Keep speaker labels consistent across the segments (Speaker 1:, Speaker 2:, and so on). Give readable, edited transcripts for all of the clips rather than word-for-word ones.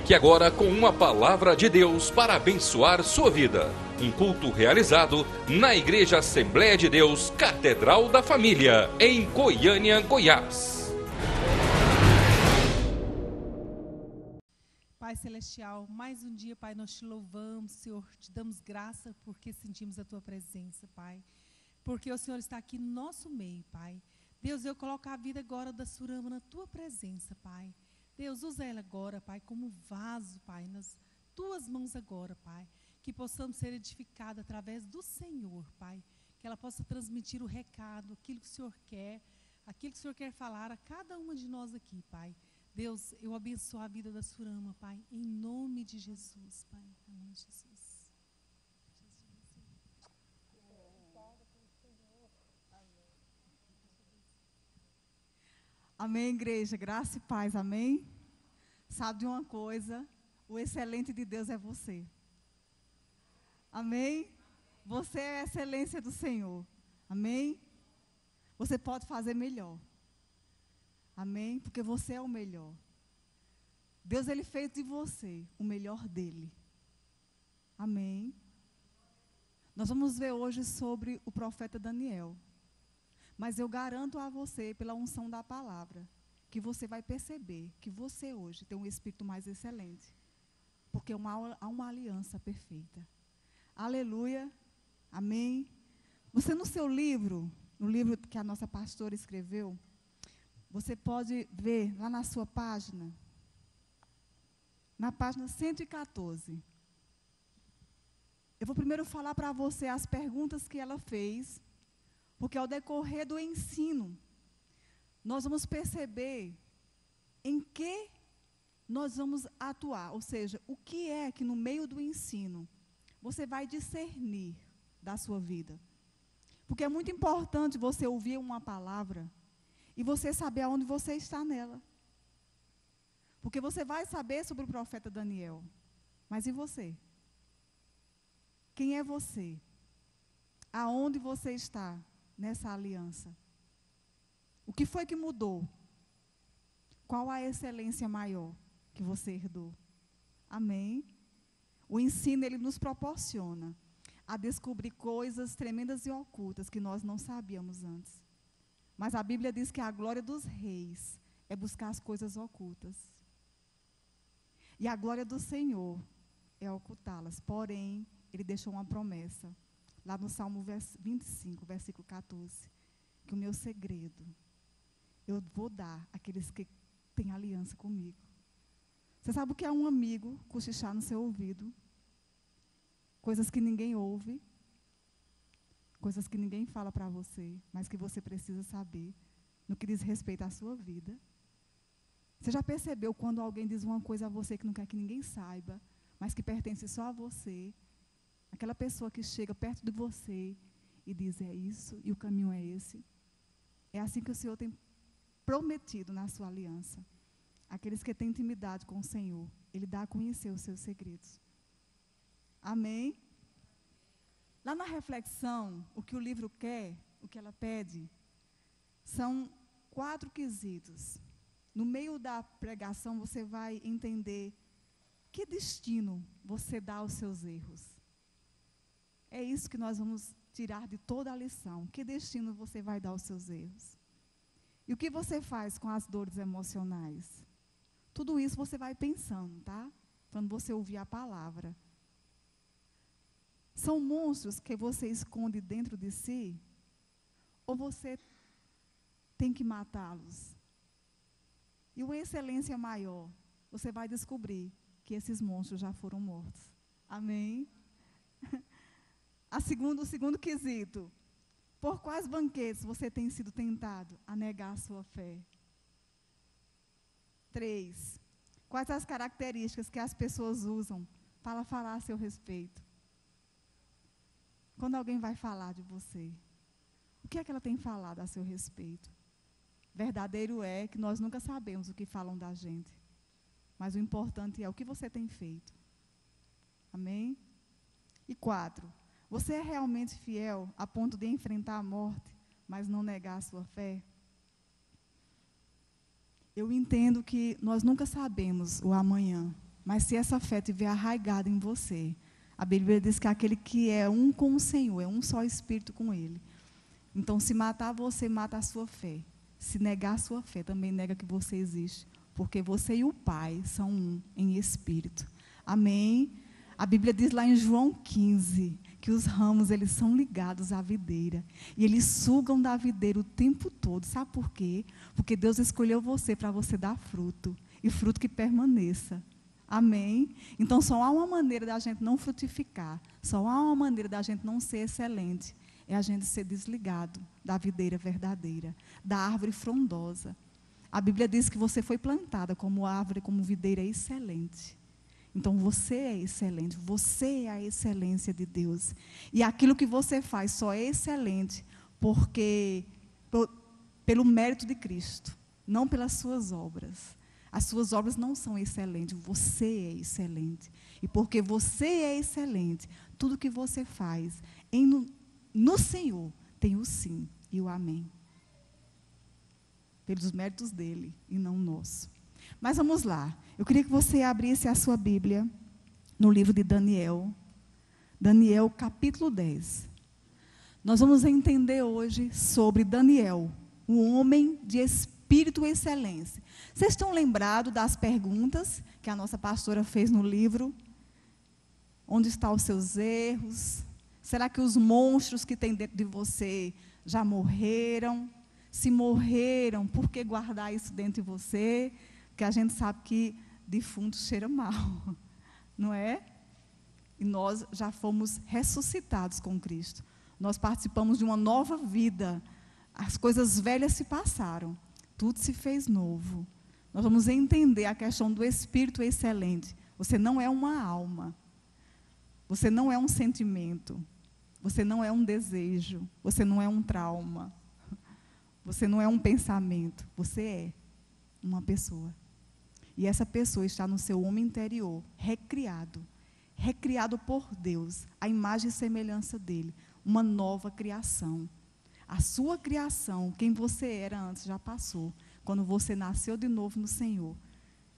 Speaker 1: Fique agora com uma palavra de Deus para abençoar sua vida. Um culto realizado na Igreja Assembleia de Deus, Catedral da Família, em Goiânia, Goiás.
Speaker 2: Pai Celestial, mais um dia, Pai, nós te louvamos, Senhor, te damos graça porque sentimos a Tua presença, Pai. Porque o Senhor está aqui no nosso meio, Pai. Deus, eu coloco a vida agora da Surama na Tua presença, Pai. Deus, usa ela agora, Pai, como vaso, Pai, nas Tuas mãos agora, Pai. Que possamos ser edificados através do Senhor, Pai. Que ela possa transmitir o recado, aquilo que o Senhor quer, aquilo que o Senhor quer falar a cada uma de nós aqui, Pai. Deus, eu abençoo a vida da Surama, Pai, em nome de Jesus, Pai, em nome de Jesus.
Speaker 3: Amém, igreja, graça e paz, amém? Sabe de uma coisa, o excelente de Deus é você. Amém? Você é a excelência do Senhor, amém? Você pode fazer melhor. Amém? Porque você é o melhor. Deus, Ele fez de você o melhor dEle. Amém? Nós vamos ver hoje sobre o profeta Daniel. Mas eu garanto a você, pela unção da palavra, que você vai perceber que você hoje tem um espírito mais excelente. Porque há uma aliança perfeita. Aleluia. Amém? Você no seu livro, no livro que a nossa pastora escreveu, você pode ver lá na sua página, na página 114. Eu vou primeiro falar para você as perguntas que ela fez, porque ao decorrer do ensino, nós vamos perceber em que nós vamos atuar, ou seja, o que é que no meio do ensino você vai discernir da sua vida. Porque é muito importante você ouvir uma palavra e você saber aonde você está nela. Porque você vai saber sobre o profeta Daniel. Mas e você? Quem é você? Aonde você está nessa aliança? O que foi que mudou? Qual a excelência maior que você herdou? Amém? O ensino, ele nos proporciona a descobrir coisas tremendas e ocultas que nós não sabíamos antes. Mas a Bíblia diz que a glória dos reis é buscar as coisas ocultas. E a glória do Senhor é ocultá-las. Porém, Ele deixou uma promessa, lá no Salmo 25, versículo 14, que o meu segredo eu vou dar àqueles que têm aliança comigo. Você sabe o que é um amigo cochichar no seu ouvido? Coisas que ninguém ouve. Coisas que ninguém fala para você, mas que você precisa saber no que diz respeito à sua vida. Você já percebeu quando alguém diz uma coisa a você que não quer que ninguém saiba, mas que pertence só a você? Aquela pessoa que chega perto de você e diz, é isso, e o caminho é esse. É assim que o Senhor tem prometido na sua aliança. Aqueles que têm intimidade com o Senhor, Ele dá a conhecer os seus segredos. Amém? Lá na reflexão, o que o livro quer, o que ela pede, são 4 quesitos. No meio da pregação, você vai entender que destino você dá aos seus erros. É isso que nós vamos tirar de toda a lição. Que destino você vai dar aos seus erros? E o que você faz com as dores emocionais? Tudo isso você vai pensando, tá? Quando você ouvir a palavra. São monstros que você esconde dentro de si? Ou você tem que matá-los? E uma excelência maior, você vai descobrir que esses monstros já foram mortos. Amém? O segundo quesito. Por quais banquetes você tem sido tentado a negar a sua fé? 3. Quais as características que as pessoas usam para falar a seu respeito? Quando alguém vai falar de você, o que é que ela tem falado a seu respeito? Verdadeiro é que nós nunca sabemos o que falam da gente. Mas o importante é o que você tem feito. Amém? E 4. Você é realmente fiel a ponto de enfrentar a morte, mas não negar a sua fé? Eu entendo que nós nunca sabemos o amanhã, Mas se essa fé estiver arraigada em você, a Bíblia diz que aquele que é um com o Senhor, é um só espírito com Ele. Então, se matar você, mata a sua fé. Se negar a sua fé, também nega que você existe. Porque você e o Pai são um em espírito. Amém? A Bíblia diz lá em João 15, que os ramos, eles são ligados à videira. E eles sugam da videira o tempo todo. Sabe por quê? Porque Deus escolheu você para você dar fruto. E fruto que permaneça. Amém? Então, só há uma maneira da gente não frutificar. Só há uma maneira da gente não ser excelente. É a gente ser desligado da videira verdadeira, da árvore frondosa. A Bíblia diz que você foi plantada como árvore, como videira excelente. Então, você é excelente, você é a excelência de Deus. E aquilo que você faz só é excelente pelo mérito de Cristo, não pelas suas obras. As suas obras não são excelentes, você é excelente. E porque você é excelente, tudo que você faz no Senhor tem o sim e o amém. Pelos méritos dele e não nosso. Mas vamos lá. Eu queria que você abrisse a sua Bíblia no livro de Daniel. Daniel, capítulo 10. Nós vamos entender hoje sobre Daniel, um homem de espírito e excelência. Vocês estão lembrados das perguntas que a nossa pastora fez no livro? Onde estão os seus erros? Será que os monstros que tem dentro de você já morreram? Se morreram, por que guardar isso dentro de você? Porque a gente sabe que defunto cheira mal, não é? E nós já fomos ressuscitados com Cristo. Nós participamos de uma nova vida. As coisas velhas se passaram. Tudo se fez novo. Nós vamos entender a questão do espírito excelente. Você não é uma alma. Você não é um sentimento. Você não é um desejo. Você não é um trauma. Você não é um pensamento. Você é uma pessoa. E essa pessoa está no seu homem interior, recriado. Recriado por Deus, a imagem e semelhança dele. Uma nova criação. A sua criação, quem você era antes, já passou. Quando você nasceu de novo no Senhor.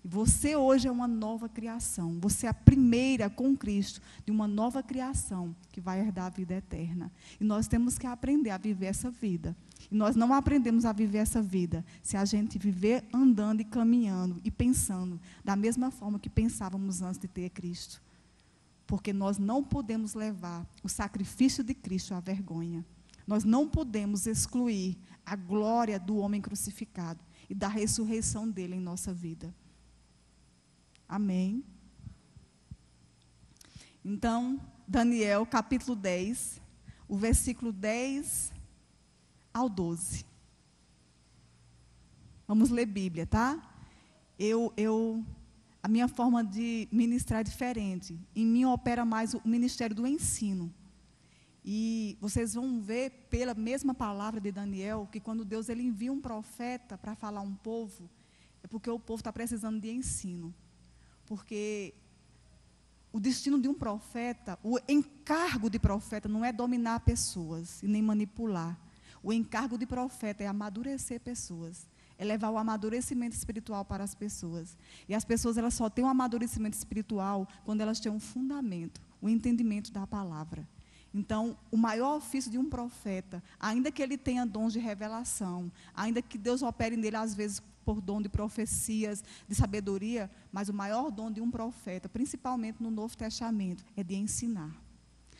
Speaker 3: E você hoje é uma nova criação. Você é a primeira com Cristo de uma nova criação que vai herdar a vida eterna. E nós temos que aprender a viver essa vida. E nós não aprendemos a viver essa vida se a gente viver andando e caminhando e pensando da mesma forma que pensávamos antes de ter Cristo. Porque nós não podemos levar o sacrifício de Cristo à vergonha. Nós não podemos excluir a glória do homem crucificado e da ressurreição dele em nossa vida. Amém. Então, Daniel, capítulo 10, o versículo 10 ao 12. Vamos ler Bíblia, tá? A minha forma de ministrar é diferente. Em mim opera mais o ministério do ensino. E vocês vão ver pela mesma palavra de Daniel, que quando Deus ele envia um profeta para falar a um povo, é porque o povo está precisando de ensino. Porque o destino de um profeta, o encargo de profeta não é dominar pessoas e nem manipular. O encargo de profeta é amadurecer pessoas, é levar o amadurecimento espiritual para as pessoas. E as pessoas elas só têm um amadurecimento espiritual quando elas têm um fundamento, o entendimento da palavra. Então, o maior ofício de um profeta, ainda que ele tenha dons de revelação, ainda que Deus opere nele às vezes por dom de profecias, de sabedoria, mas o maior dom de um profeta, principalmente no Novo Testamento, é de ensinar.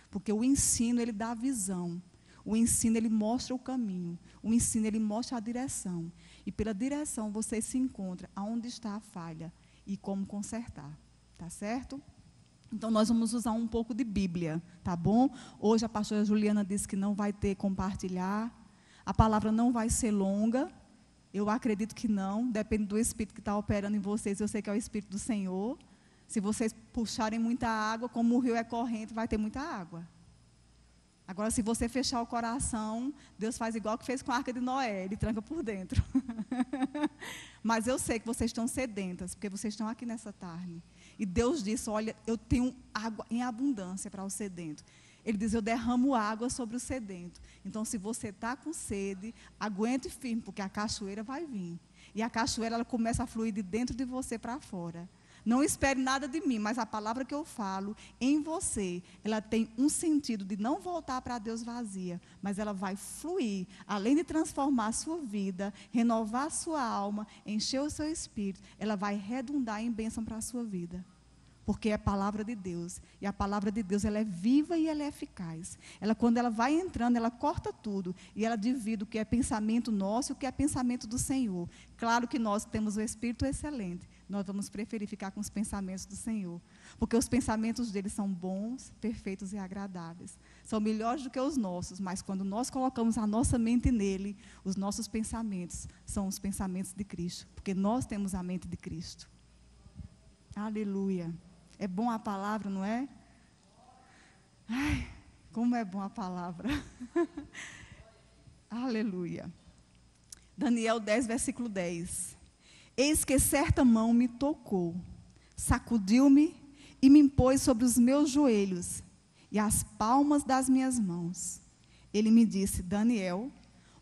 Speaker 3: Porque o ensino, ele dá visão. O ensino, ele mostra o caminho. O ensino, ele mostra a direção. E pela direção, você se encontra aonde está a falha e como consertar. Tá certo? Então, nós vamos usar um pouco de Bíblia, tá bom? Hoje a pastora Juliana disse que não vai ter compartilhar. A palavra não vai ser longa. Eu acredito que não. Depende do Espírito que está operando em vocês. Eu sei que é o Espírito do Senhor. Se vocês puxarem muita água, como o rio é corrente, vai ter muita água. Agora, se você fechar o coração, Deus faz igual que fez com a Arca de Noé. Ele tranca por dentro. Mas eu sei que vocês estão sedentas, porque vocês estão aqui nessa tarde. E Deus disse, olha, eu tenho água em abundância para o sedento. Ele diz, eu derramo água sobre o sedento. Então, se você está com sede, aguente firme, porque a cachoeira vai vir. E a cachoeira, ela começa a fluir de dentro de você para fora. Não espere nada de mim, mas a palavra que eu falo em você, ela tem um sentido de não voltar para Deus vazia, mas ela vai fluir, além de transformar a sua vida, renovar a sua alma, encher o seu espírito, ela vai redundar em bênção para a sua vida. Porque é a palavra de Deus. E a palavra de Deus, ela é viva e ela é eficaz. Ela, quando ela vai entrando, ela corta tudo. E ela divide o que é pensamento nosso e o que é pensamento do Senhor. Claro que nós temos o Espírito excelente. Nós vamos preferir ficar com os pensamentos do Senhor. Porque os pensamentos dele são bons, perfeitos e agradáveis. São melhores do que os nossos. Mas quando nós colocamos a nossa mente nele, os nossos pensamentos são os pensamentos de Cristo. Porque nós temos a mente de Cristo. Aleluia. É bom a palavra, não é? Ai, como é bom a palavra. Aleluia. Daniel 10, versículo 10. Eis que certa mão me tocou, sacudiu-me e me impôs sobre os meus joelhos e as palmas das minhas mãos. Ele me disse: Daniel,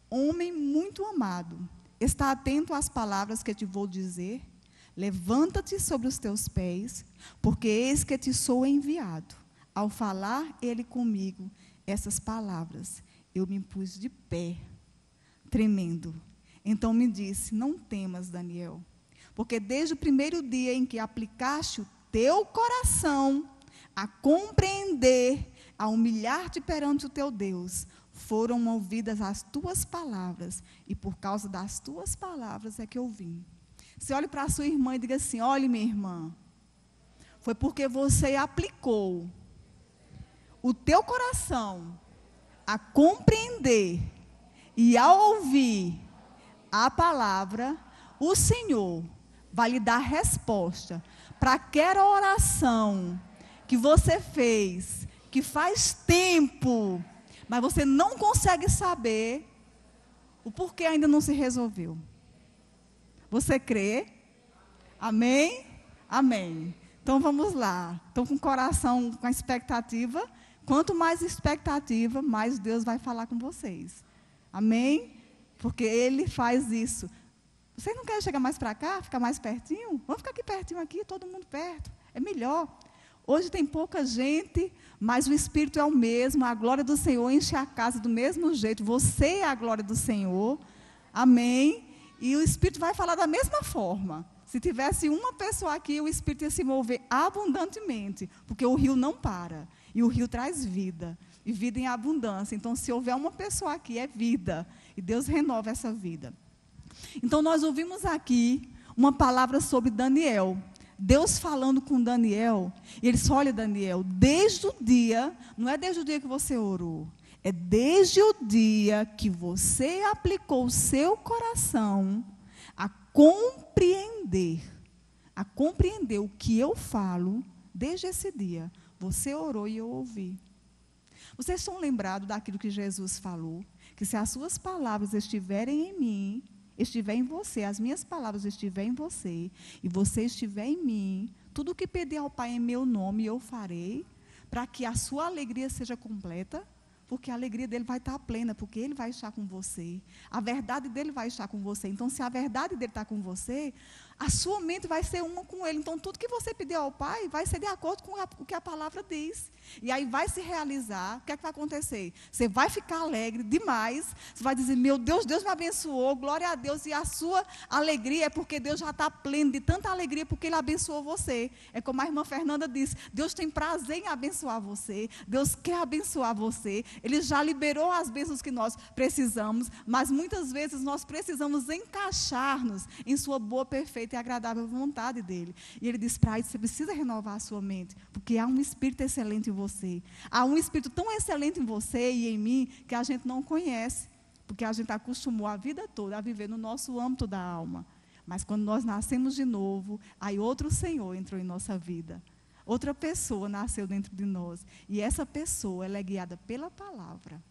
Speaker 3: homem muito amado, está atento às palavras que te vou dizer. Levanta-te sobre os teus pés, porque eis que te sou enviado. Ao falar ele comigo essas palavras, eu me pus de pé, tremendo. Então me disse: não temas, Daniel, porque desde o primeiro dia em que aplicaste o teu coração a compreender, a humilhar-te perante o teu Deus, foram ouvidas as tuas palavras, e por causa das tuas palavras é que eu vim. Você olhe para a sua irmã e diga assim: olhe, minha irmã, foi porque você aplicou o teu coração a compreender e a ouvir a palavra, o Senhor vai lhe dar resposta para aquela oração que você fez, que faz tempo, mas você não consegue saber o porquê ainda não se resolveu. Você crê? Amém? Amém. Então vamos lá. Estão com o coração, com a expectativa. Quanto mais expectativa, mais Deus vai falar com vocês. Amém? Porque Ele faz isso. Vocês não querem chegar mais para cá, ficar mais pertinho? Vamos ficar aqui pertinho, aqui, todo mundo perto. É melhor. Hoje tem pouca gente, mas o Espírito é o mesmo. A glória do Senhor enche a casa do mesmo jeito. Você é a glória do Senhor. Amém? E o Espírito vai falar da mesma forma. Se tivesse uma pessoa aqui, o Espírito ia se mover abundantemente, porque o rio não para. E o rio traz vida, e vida em abundância. Então, se houver uma pessoa aqui, é vida. E Deus renova essa vida. Então, nós ouvimos aqui uma palavra sobre Daniel. Deus falando com Daniel. E ele disse: olha, Daniel, desde o dia, não é desde o dia que você orou, é desde o dia que você aplicou o seu coração a compreender o que eu falo, desde esse dia, você orou e eu ouvi. Vocês estão lembrados daquilo que Jesus falou? Que se as suas palavras estiverem em mim, estiver em você, as minhas palavras estiverem em você, e você estiver em mim, tudo o que pedir ao Pai em meu nome eu farei, para que a sua alegria seja completa. Porque a alegria dele vai estar plena, porque ele vai estar com você. A verdade dele vai estar com você. Então, se a verdade dele está com você, a sua mente vai ser uma com ele. Então, tudo que você pedir ao Pai vai ser de acordo com o que a palavra diz. E aí vai se realizar. O que é que vai acontecer? Você vai ficar alegre demais. Você vai dizer: meu Deus, Deus me abençoou, glória a Deus. E a sua alegria é porque Deus já está pleno de tanta alegria, porque Ele abençoou você. É como a irmã Fernanda disse: Deus tem prazer em abençoar você. Deus quer abençoar você. Ele já liberou as bênçãos que nós precisamos, mas muitas vezes nós precisamos encaixar-nos em sua boa, perfeita e agradável vontade dEle. E Ele diz para isso: você precisa renovar a sua mente, porque há um Espírito excelente em você. Há um Espírito tão excelente em você e em mim, que a gente não conhece, porque a gente acostumou a vida toda a viver no nosso âmbito da alma. Mas quando nós nascemos de novo, aí outro Senhor entrou em nossa vida. Outra pessoa nasceu dentro de nós. E essa pessoa, ela é guiada pela palavra.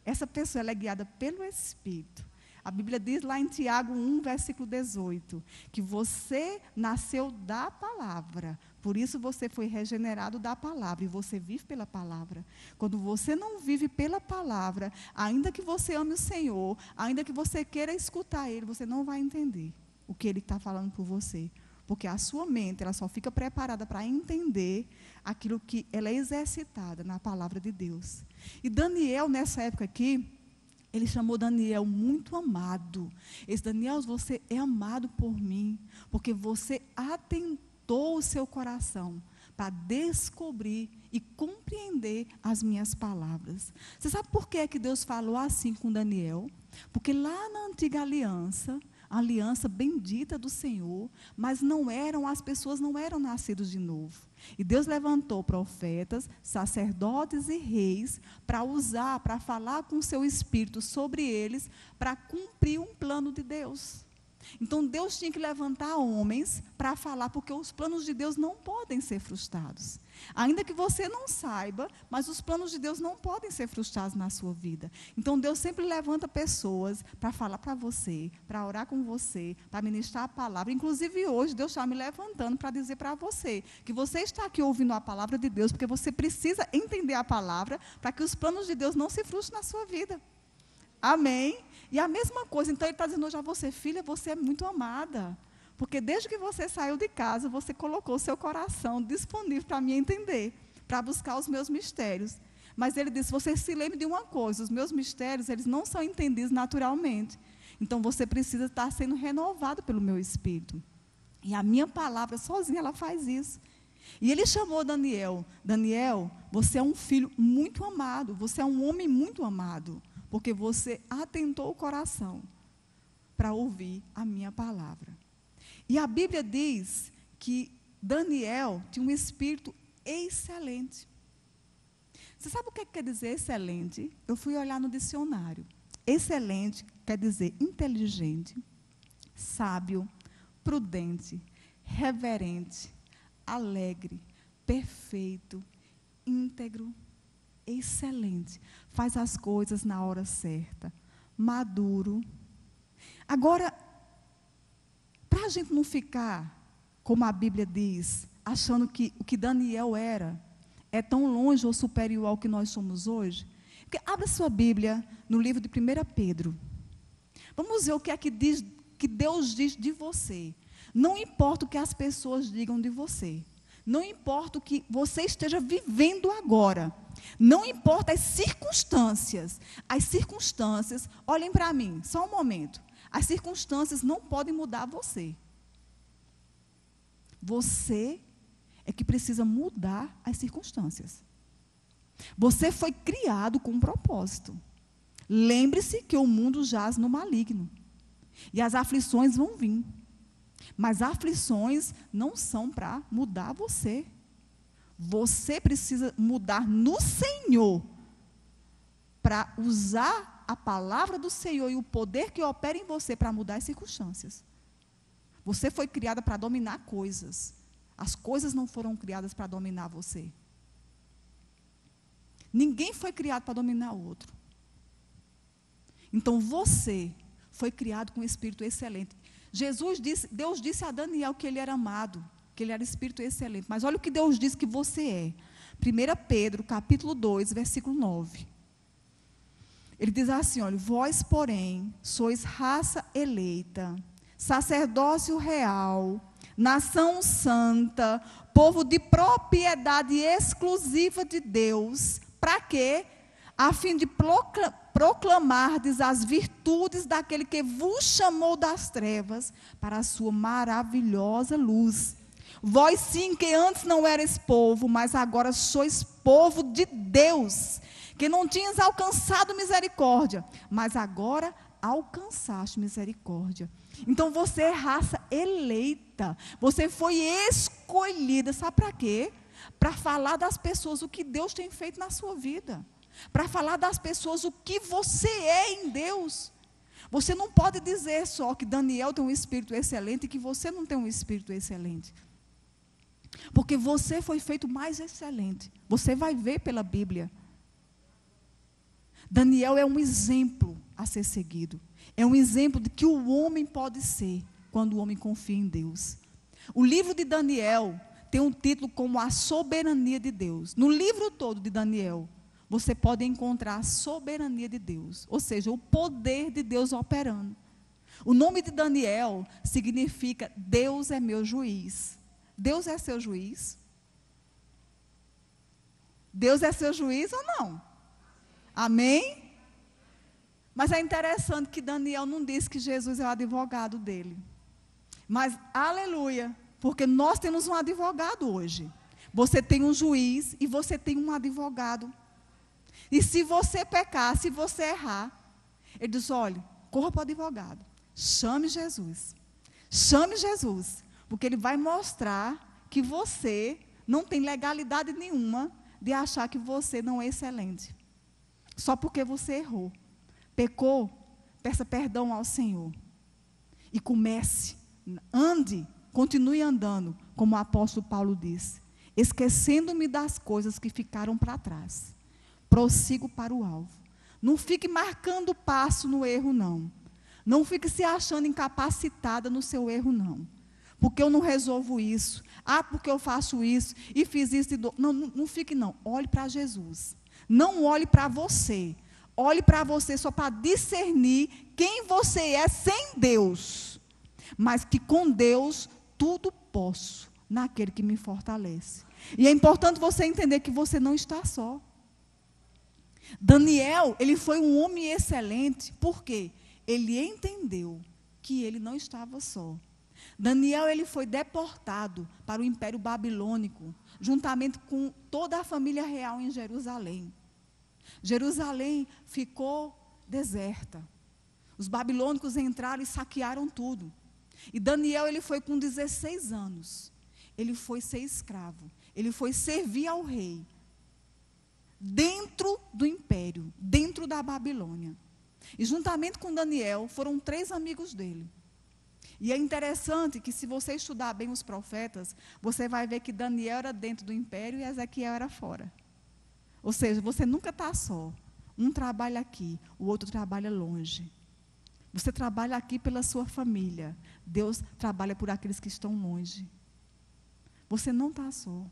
Speaker 3: Essa pessoa, ela é guiada pelo Espírito. A Bíblia diz lá em Tiago 1, versículo 18, que você nasceu da palavra. Por isso você foi regenerado da palavra. E você vive pela palavra. Quando você não vive pela palavra, ainda que você ame o Senhor, ainda que você queira escutar Ele, você não vai entender o que Ele está falando por você. porque a sua mente ela só fica preparada para entender aquilo que ela é exercitada na palavra de Deus. E Daniel, nessa época aqui, ele chamou Daniel muito amado. Ele disse: Daniel, você é amado por mim, porque você atentou o seu coração para descobrir e compreender as minhas palavras. Você sabe por que é que Deus falou assim com Daniel? Porque lá na antiga aliança, a aliança bendita do Senhor, mas as pessoas não eram nascidas de novo. E Deus levantou profetas, sacerdotes e reis para usar, para falar com o seu Espírito sobre eles, para cumprir um plano de Deus. Então Deus tinha que levantar homens para falar, porque os planos de Deus não podem ser frustrados. Ainda que você não saiba, mas os planos de Deus não podem ser frustrados na sua vida. Então Deus sempre levanta pessoas para falar para você, para orar com você, para ministrar a palavra. Inclusive hoje Deus está me levantando para dizer para você, que você está aqui ouvindo a palavra de Deus, porque você precisa entender a palavra, para que os planos de Deus não se frustrem na sua vida. Amém? E a mesma coisa, então ele está dizendo hoje a você: filha, você é muito amada, porque desde que você saiu de casa, você colocou o seu coração disponível para me entender, para buscar os meus mistérios. Mas ele disse: você se lembre de uma coisa, os meus mistérios, eles não são entendidos naturalmente. Então você precisa estar sendo renovado pelo meu Espírito. E a minha palavra sozinha, ela faz isso. E ele chamou Daniel: Daniel, você é um filho muito amado, você é um homem muito amado, porque você atentou o coração para ouvir a minha palavra. E a Bíblia diz que Daniel tinha um espírito excelente. Você sabe o que quer dizer excelente? Eu fui olhar no dicionário. Excelente quer dizer inteligente, sábio, prudente, reverente, alegre, perfeito, íntegro, excelente. Faz as coisas na hora certa, maduro. Agora, para a gente não ficar, como a Bíblia diz, achando que o que Daniel era é tão longe ou superior ao que nós somos hoje, porque abra sua Bíblia no livro de 1 Pedro. Vamos ver o que é que Deus diz de você. Não importa o que as pessoas digam de você. Não importa o que você esteja vivendo agora. Não importa as circunstâncias. As circunstâncias, olhem para mim, só um momento. As circunstâncias não podem mudar você. Você é que precisa mudar as circunstâncias. Você foi criado com um propósito. Lembre-se que o mundo jaz no maligno. E as aflições vão vir. Mas aflições não são para mudar você. Você precisa mudar no Senhor, para usar a palavra do Senhor e o poder que opera em você para mudar as circunstâncias. Você foi criada para dominar coisas. As coisas não foram criadas para dominar você. Ninguém foi criado para dominar o outro. Então você foi criado com um espírito excelente. Deus disse a Daniel que ele era amado, que ele era espírito excelente. Mas olha o que Deus diz que você é. 1 Pedro, capítulo 2, versículo 9. Ele diz assim, olha: vós, porém, sois raça eleita, sacerdócio real, nação santa, povo de propriedade exclusiva de Deus. Para quê? A fim de proclamardes as virtudes daquele que vos chamou das trevas para a sua maravilhosa luz. Vós sim, que antes não erais povo, mas agora sois povo de Deus, que não tinhas alcançado misericórdia, mas agora alcançaste misericórdia. Então você é raça eleita, você foi escolhida, sabe para quê? Para falar das pessoas o que Deus tem feito na sua vida. Para falar das pessoas o que você é em Deus. Você não pode dizer só que Daniel tem um espírito excelente e que você não tem um espírito excelente. Porque você foi feito mais excelente. Você vai ver pela Bíblia. Daniel é um exemplo a ser seguido. É um exemplo de que o homem pode ser quando o homem confia em Deus. O livro de Daniel tem um título como A Soberania de Deus. No livro todo de Daniel, você pode encontrar a soberania de Deus, ou seja, o poder de Deus operando. O nome de Daniel significa Deus é meu juiz. Deus é seu juiz? Deus é seu juiz ou não? Amém? Mas é interessante que Daniel não disse que Jesus é o advogado dele. Mas, aleluia, porque nós temos um advogado hoje. Você tem um juiz e você tem um advogado. E se você pecar, se você errar, ele diz, olha, corra para o advogado. Chame Jesus. Chame Jesus. Porque ele vai mostrar que você não tem legalidade nenhuma de achar que você não é excelente. Só porque você errou. Pecou, peça perdão ao Senhor. E comece, ande, continue andando, como o apóstolo Paulo disse. Esquecendo-me das coisas que ficaram para trás. Prossigo para o alvo. Não fique marcando passo no erro, não. Não fique se achando incapacitada no seu erro, não. Porque eu não resolvo isso. Ah, porque eu faço isso e fiz isso. Não fique, não. Olhe para Jesus. Não olhe para você. Olhe para você só para discernir quem você é sem Deus. Mas que com Deus tudo posso naquele que me fortalece. E é importante você entender que você não está só. Daniel, ele foi um homem excelente. Por quê? Ele entendeu que ele não estava só. Daniel, ele foi deportado para o Império Babilônico, juntamente com toda a família real em Jerusalém. Jerusalém ficou deserta. Os babilônicos entraram e saquearam tudo. E Daniel, ele foi com 16 anos. Ele foi ser escravo. Ele foi servir ao rei. Dentro do império, dentro da Babilônia. E juntamente com Daniel, foram 3 amigos dele. E é interessante que se você estudar bem os profetas, você vai ver que Daniel era dentro do império e Ezequiel era fora. Ou seja, você nunca está só. Um trabalha aqui, o outro trabalha longe. Você trabalha aqui pela sua família. Deus trabalha por aqueles que estão longe. Você não está só.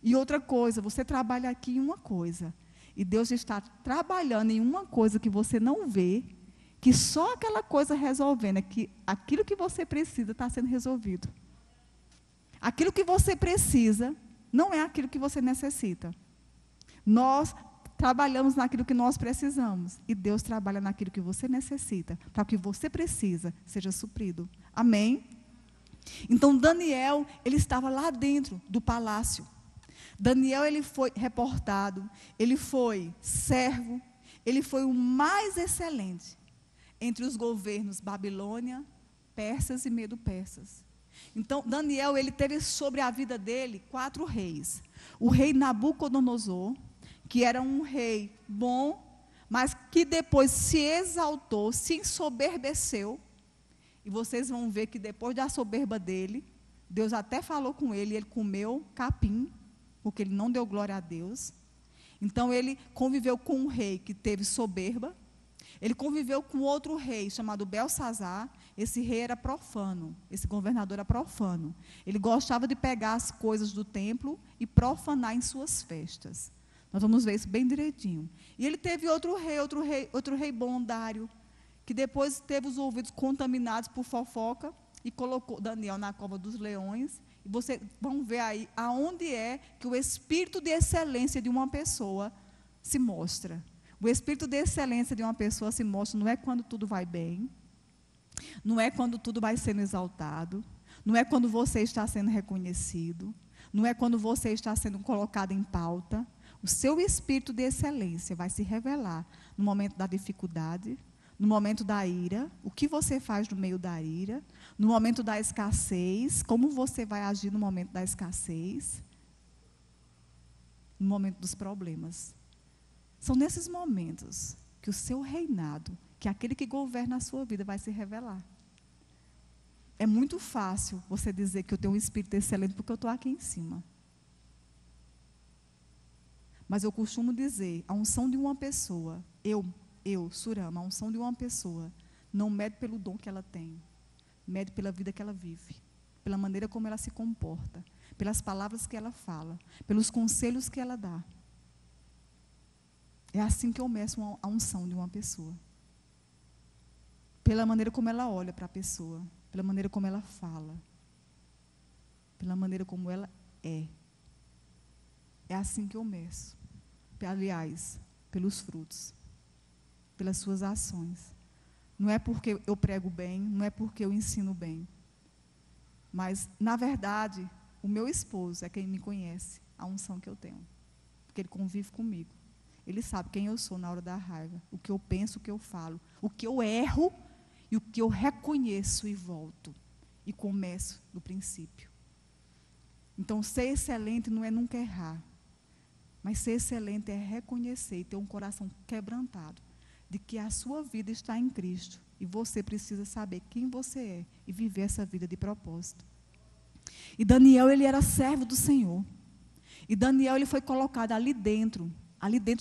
Speaker 3: E outra coisa, você trabalha aqui em uma coisa. E Deus está trabalhando em uma coisa que você não vê, que só aquela coisa resolvendo, é que aquilo que você precisa está sendo resolvido. Aquilo que você precisa não é aquilo que você necessita. Nós trabalhamos naquilo que nós precisamos. E Deus trabalha naquilo que você necessita, para que o que você precisa seja suprido. Amém? Então, Daniel, ele estava lá dentro do palácio. Daniel, ele foi reportado, ele foi servo, ele foi o mais excelente entre os governos Babilônia, persas e medo-persas. Então, Daniel, ele teve sobre a vida dele 4 reis. O rei Nabucodonosor, que era um rei bom, mas que depois se exaltou, se ensoberbeceu. E vocês vão ver que depois da soberba dele, Deus até falou com ele, e ele comeu capim, porque ele não deu glória a Deus. Então, ele conviveu com um rei que teve soberba. Ele conviveu com outro rei chamado Belsazar. Esse rei era profano, esse governador era profano. Ele gostava de pegar as coisas do templo e profanar em suas festas. Nós vamos ver isso bem direitinho. E ele teve outro rei bondário, que depois teve os ouvidos contaminados por fofoca e colocou Daniel na cova dos leões. E vocês vão ver aí aonde é que o espírito de excelência de uma pessoa se mostra. O espírito de excelência de uma pessoa se mostra não é quando tudo vai bem, não é quando tudo vai sendo exaltado, não é quando você está sendo reconhecido, não é quando você está sendo colocado em pauta. O seu espírito de excelência vai se revelar no momento da dificuldade, no momento da ira, o que você faz no meio da ira, no momento da escassez, como você vai agir no momento da escassez, no momento dos problemas. São nesses momentos que o seu reinado, que aquele que governa a sua vida vai se revelar. É muito fácil você dizer que eu tenho um espírito excelente porque eu estou aqui em cima. Mas eu costumo dizer, a unção de uma pessoa, Surama, a unção de uma pessoa, não mede pelo dom que ela tem, mede pela vida que ela vive, pela maneira como ela se comporta, pelas palavras que ela fala, pelos conselhos que ela dá. É assim que eu meço a unção de uma pessoa. pela maneira como ela olha para a pessoa, pela maneira como ela fala, pela maneira como ela é. É assim que eu meço. Aliás, pelos frutos, pelas suas ações. Não é porque eu prego bem, não é porque eu ensino bem. Mas, na verdade, o meu esposo é quem me conhece, a unção que eu tenho. Porque ele convive comigo. Ele sabe quem eu sou na hora da raiva, o que eu penso, o que eu falo, o que eu erro e o que eu reconheço e volto. E começo do princípio. Então, ser excelente não é nunca errar. Mas ser excelente é reconhecer e ter um coração quebrantado de que a sua vida está em Cristo. E você precisa saber quem você é e viver essa vida de propósito. E Daniel, ele era servo do Senhor. E Daniel, ele foi colocado ali dentro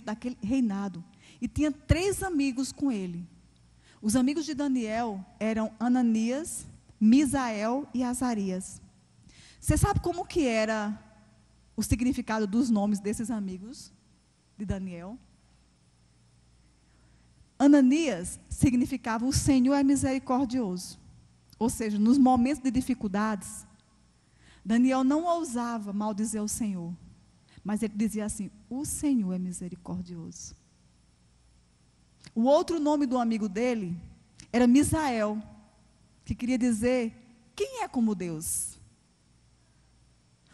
Speaker 3: daquele reinado. E tinha 3 amigos com ele. Os amigos de Daniel eram Ananias, Misael e Azarias. Você sabe como que era o significado dos nomes desses amigos de Daniel? Ananias significava o Senhor é misericordioso. Ou seja, nos momentos de dificuldades, Daniel não ousava maldizer o Senhor. Mas ele dizia assim, o Senhor é misericordioso. O outro nome do amigo dele era Misael, que queria dizer, quem é como Deus?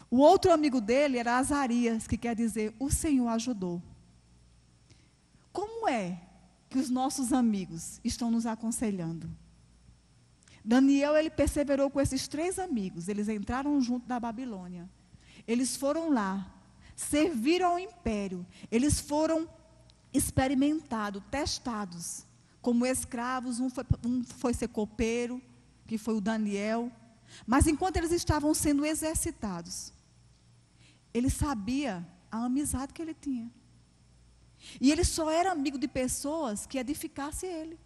Speaker 3: O outro amigo dele era Azarias, que quer dizer, o Senhor ajudou. Como é que os nossos amigos estão nos aconselhando? Daniel, ele perseverou com esses 3 amigos, eles entraram junto da Babilônia. Eles foram lá, serviram ao império, eles foram experimentados, testados, como escravos, um foi ser copeiro, que foi o Daniel, mas enquanto eles estavam sendo exercitados, ele sabia a amizade que ele tinha, e ele só era amigo de pessoas que edificassem ele,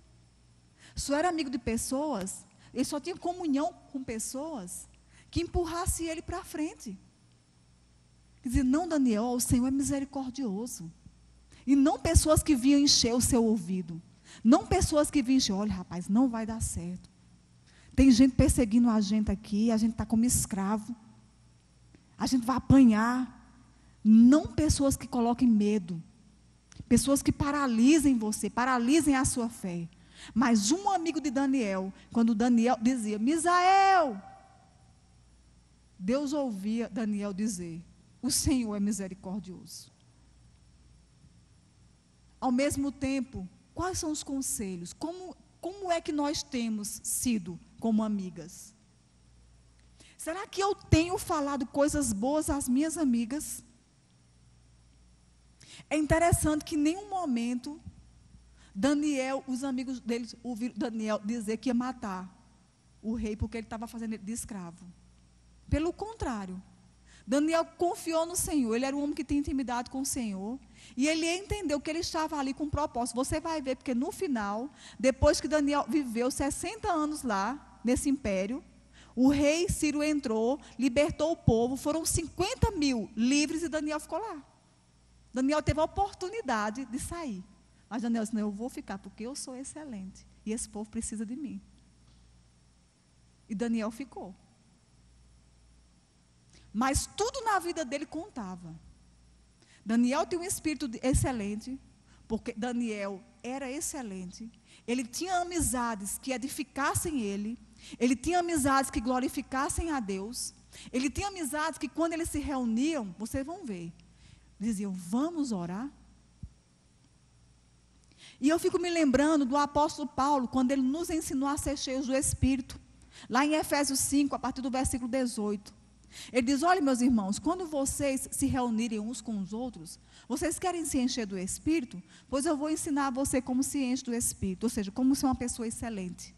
Speaker 3: só era amigo de pessoas, ele só tinha comunhão com pessoas que empurrassem ele para frente. Dizer, não, Daniel, o Senhor é misericordioso. E não pessoas que vinham encher o seu ouvido. Não pessoas que vinham encher, olha rapaz, não vai dar certo. Tem gente perseguindo a gente aqui, a gente está como escravo. A gente vai apanhar. Não pessoas que coloquem medo. Pessoas que paralisem você, paralisem a sua fé. Mas um amigo de Daniel, quando Daniel dizia, Misael, Deus ouvia Daniel dizer, o Senhor é misericordioso. Ao mesmo tempo, quais são os conselhos? Como é que nós temos sido como amigas? Será que eu tenho falado coisas boas às minhas amigas? É interessante que em nenhum momento Daniel, os amigos deles ouviram Daniel dizer que ia matar o rei porque ele estava fazendo ele de escravo. Pelo contrário, Daniel confiou no Senhor, ele era um homem que tinha intimidade com o Senhor, e ele entendeu que ele estava ali com um propósito. Você vai ver, porque no final, depois que Daniel viveu 60 anos lá, nesse império, o rei Ciro entrou, libertou o povo, foram 50 mil livres e Daniel ficou lá. Daniel teve a oportunidade de sair. Mas Daniel disse, não, eu vou ficar, porque eu sou excelente, e esse povo precisa de mim. E Daniel ficou. Mas tudo na vida dele contava. Daniel tem um espírito excelente, porque Daniel era excelente. Ele tinha amizades que edificassem ele. Ele tinha amizades que glorificassem a Deus. Ele tinha amizades que quando eles se reuniam, vocês vão ver, diziam, vamos orar? E eu fico me lembrando do apóstolo Paulo, quando ele nos ensinou a ser cheios do Espírito. Lá em Efésios 5, a partir do versículo 18. Ele diz, olha meus irmãos, quando vocês se reunirem uns com os outros, vocês querem se encher do Espírito? Pois eu vou ensinar a você como se enche do Espírito, ou seja, como ser uma pessoa excelente.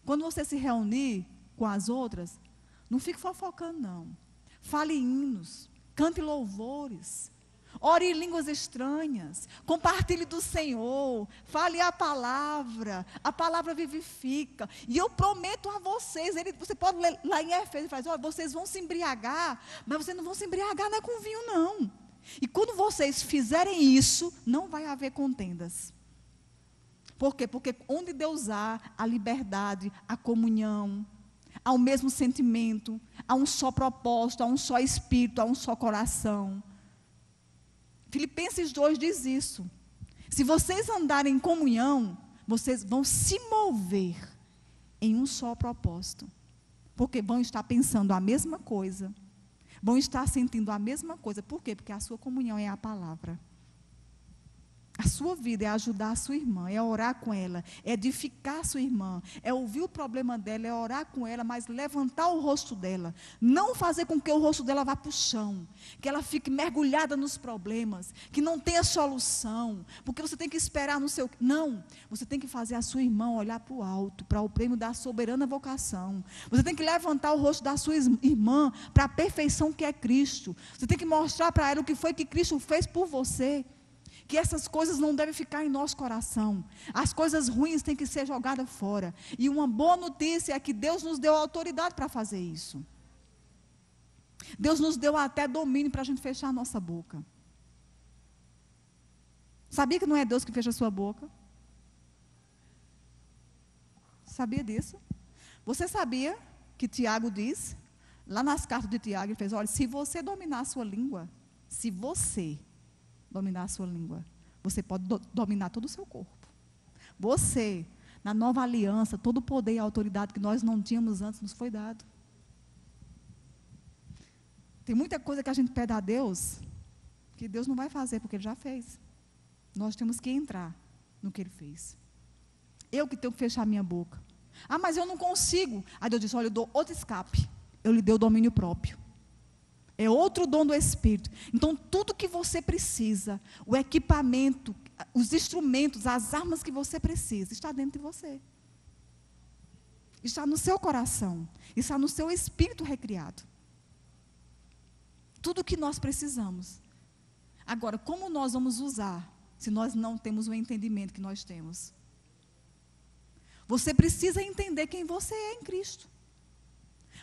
Speaker 3: Quando você se reunir com as outras, não fique fofocando não. Fale hinos, cante louvores, ore em línguas estranhas, compartilhe do Senhor, fale a palavra vivifica. E eu prometo a vocês, você pode ler lá em Efésios, ele faz, olha, vocês vão se embriagar, mas vocês não vão se embriagar não é com vinho não. E quando vocês fizerem isso, não vai haver contendas. Por quê? Porque onde Deus há a liberdade, a comunhão, há o mesmo sentimento, há um só propósito, há um só espírito, há um só coração. Filipenses 2 diz isso. Se vocês andarem em comunhão, vocês vão se mover em um só propósito. Porque vão estar pensando a mesma coisa, vão estar sentindo a mesma coisa. Por quê? Porque a sua comunhão é a palavra. A sua vida é ajudar a sua irmã, é orar com ela, é edificar a sua irmã, é ouvir o problema dela, é orar com ela, mas levantar o rosto dela. Não fazer com que o rosto dela vá para o chão, que ela fique mergulhada nos problemas, que não tenha solução, porque você tem que esperar no seu... Não, você tem que fazer a sua irmã olhar para o alto, para o prêmio da soberana vocação. Você tem que levantar o rosto da sua irmã para a perfeição que é Cristo. Você tem que mostrar para ela o que foi que Cristo fez por você. Que essas coisas não devem ficar em nosso coração. As coisas ruins têm que ser jogadas fora. E uma boa notícia é que Deus nos deu autoridade para fazer isso. Deus nos deu até domínio para a gente fechar a nossa boca. Sabia que não é Deus que fecha a sua boca? Sabia disso? Você sabia que Tiago diz, lá nas cartas de Tiago, ele fez, olha, se você dominar a sua língua, se você dominar a sua língua, você pode dominar todo o seu corpo. Você, na nova aliança, todo o poder e a autoridade que nós não tínhamos antes nos foi dado. Tem muita coisa que a gente pede a Deus, que Deus não vai fazer, porque Ele já fez. Nós temos que entrar no que Ele fez. Eu que tenho que fechar a minha boca. Ah, mas eu não consigo. Aí Deus disse, olha, eu dou outro escape. Eu lhe dei o domínio próprio. É outro dom do Espírito. Então, tudo que você precisa, o equipamento, os instrumentos, as armas que você precisa, está dentro de você. Está no seu coração. Está no seu espírito recriado. Tudo que nós precisamos. Agora, como nós vamos usar, se nós não temos o entendimento que nós temos? Você precisa entender quem você é em Cristo.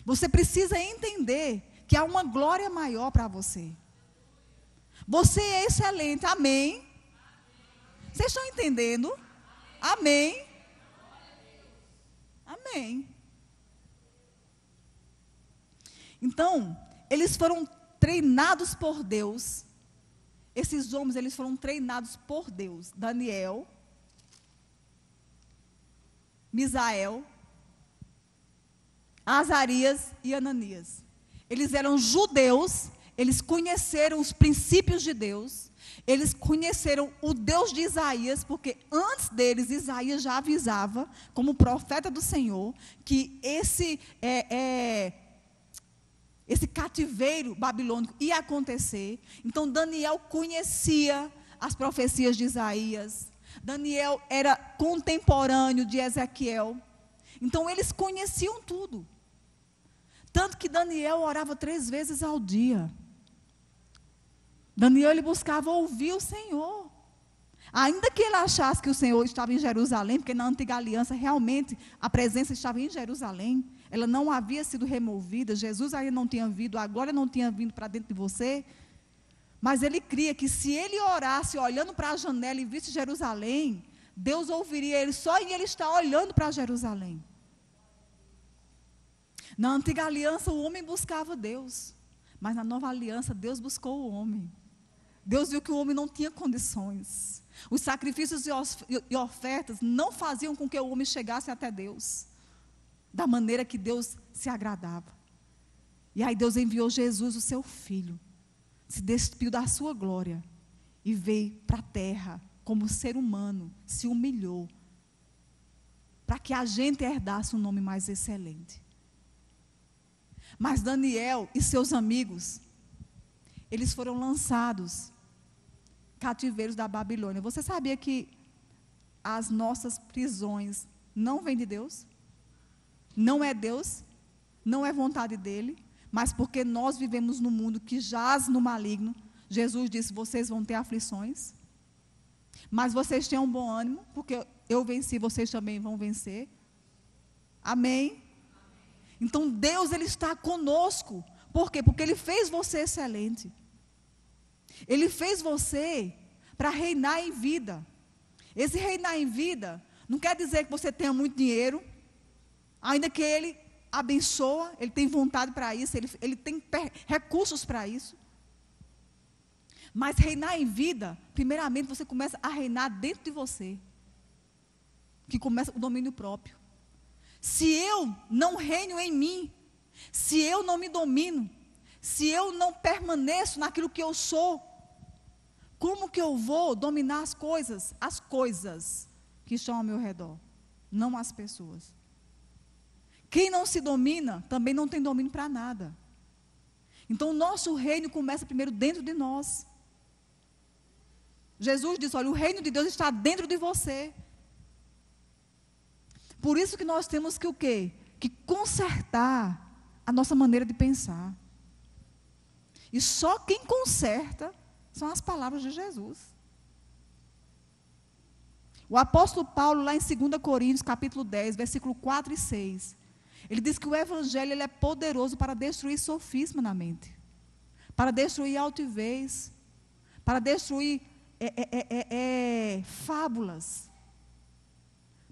Speaker 3: Você precisa entender que há uma glória maior para você. Você é excelente, amém? Vocês estão entendendo? Amém? Amém. Então, eles foram treinados por Deus. Esses homens, eles foram treinados por Deus. Daniel, Misael, Azarias e Ananias. Eles eram judeus, eles conheceram os princípios de Deus, eles conheceram o Deus de Isaías, porque antes deles, Isaías já avisava, como profeta do Senhor, que esse cativeiro babilônico ia acontecer. Então, Daniel conhecia as profecias de Isaías, Daniel era contemporâneo de Ezequiel, então eles conheciam tudo. Tanto que Daniel orava 3 vezes ao dia. Daniel, ele buscava ouvir o Senhor. Ainda que ele achasse que o Senhor estava em Jerusalém, porque na antiga aliança, realmente, a presença estava em Jerusalém. Ela não havia sido removida, Jesus ainda não tinha vindo, a glória não tinha vindo para dentro de você. Mas ele cria que se ele orasse, olhando para a janela e visse Jerusalém, Deus ouviria ele só em ele estar olhando para Jerusalém. Na antiga aliança, o homem buscava Deus. Mas na nova aliança, Deus buscou o homem. Deus viu que o homem não tinha condições. Os sacrifícios e ofertas não faziam com que o homem chegasse até Deus, da maneira que Deus se agradava. E aí Deus enviou Jesus, o seu filho, se despiu da sua glória e veio para a terra como ser humano, se humilhou, para que a gente herdasse um nome mais excelente. Mas Daniel e seus amigos, eles foram lançados cativeiros da Babilônia. Você sabia que as nossas prisões não vêm de Deus? Não é Deus, não é vontade dele, mas porque nós vivemos num mundo que jaz no maligno. Jesus disse, vocês vão ter aflições, mas vocês tenham bom ânimo, porque eu venci, vocês também vão vencer. Amém? Então Deus, Ele está conosco. Por quê? Porque Ele fez você excelente. Ele fez você para reinar em vida. Esse reinar em vida não quer dizer que você tenha muito dinheiro, ainda que Ele abençoa, Ele tem vontade para isso, Ele tem recursos para isso. Mas reinar em vida, primeiramente você começa a reinar dentro de você, que começa o domínio próprio. Se eu não reino em mim, se eu não me domino, se eu não permaneço naquilo que eu sou, como que eu vou dominar as coisas que estão ao meu redor, não as pessoas? Quem não se domina, também não tem domínio para nada. Então o nosso reino começa primeiro dentro de nós. Jesus disse, olha, o reino de Deus está dentro de você. Por isso que nós temos que o quê? Que consertar a nossa maneira de pensar. E só quem conserta são as palavras de Jesus. O apóstolo Paulo, lá em 2 Coríntios, capítulo 10, versículo 4 e 6, ele diz que o evangelho ele é poderoso para destruir sofisma na mente, para destruir altivez, para destruir fábulas,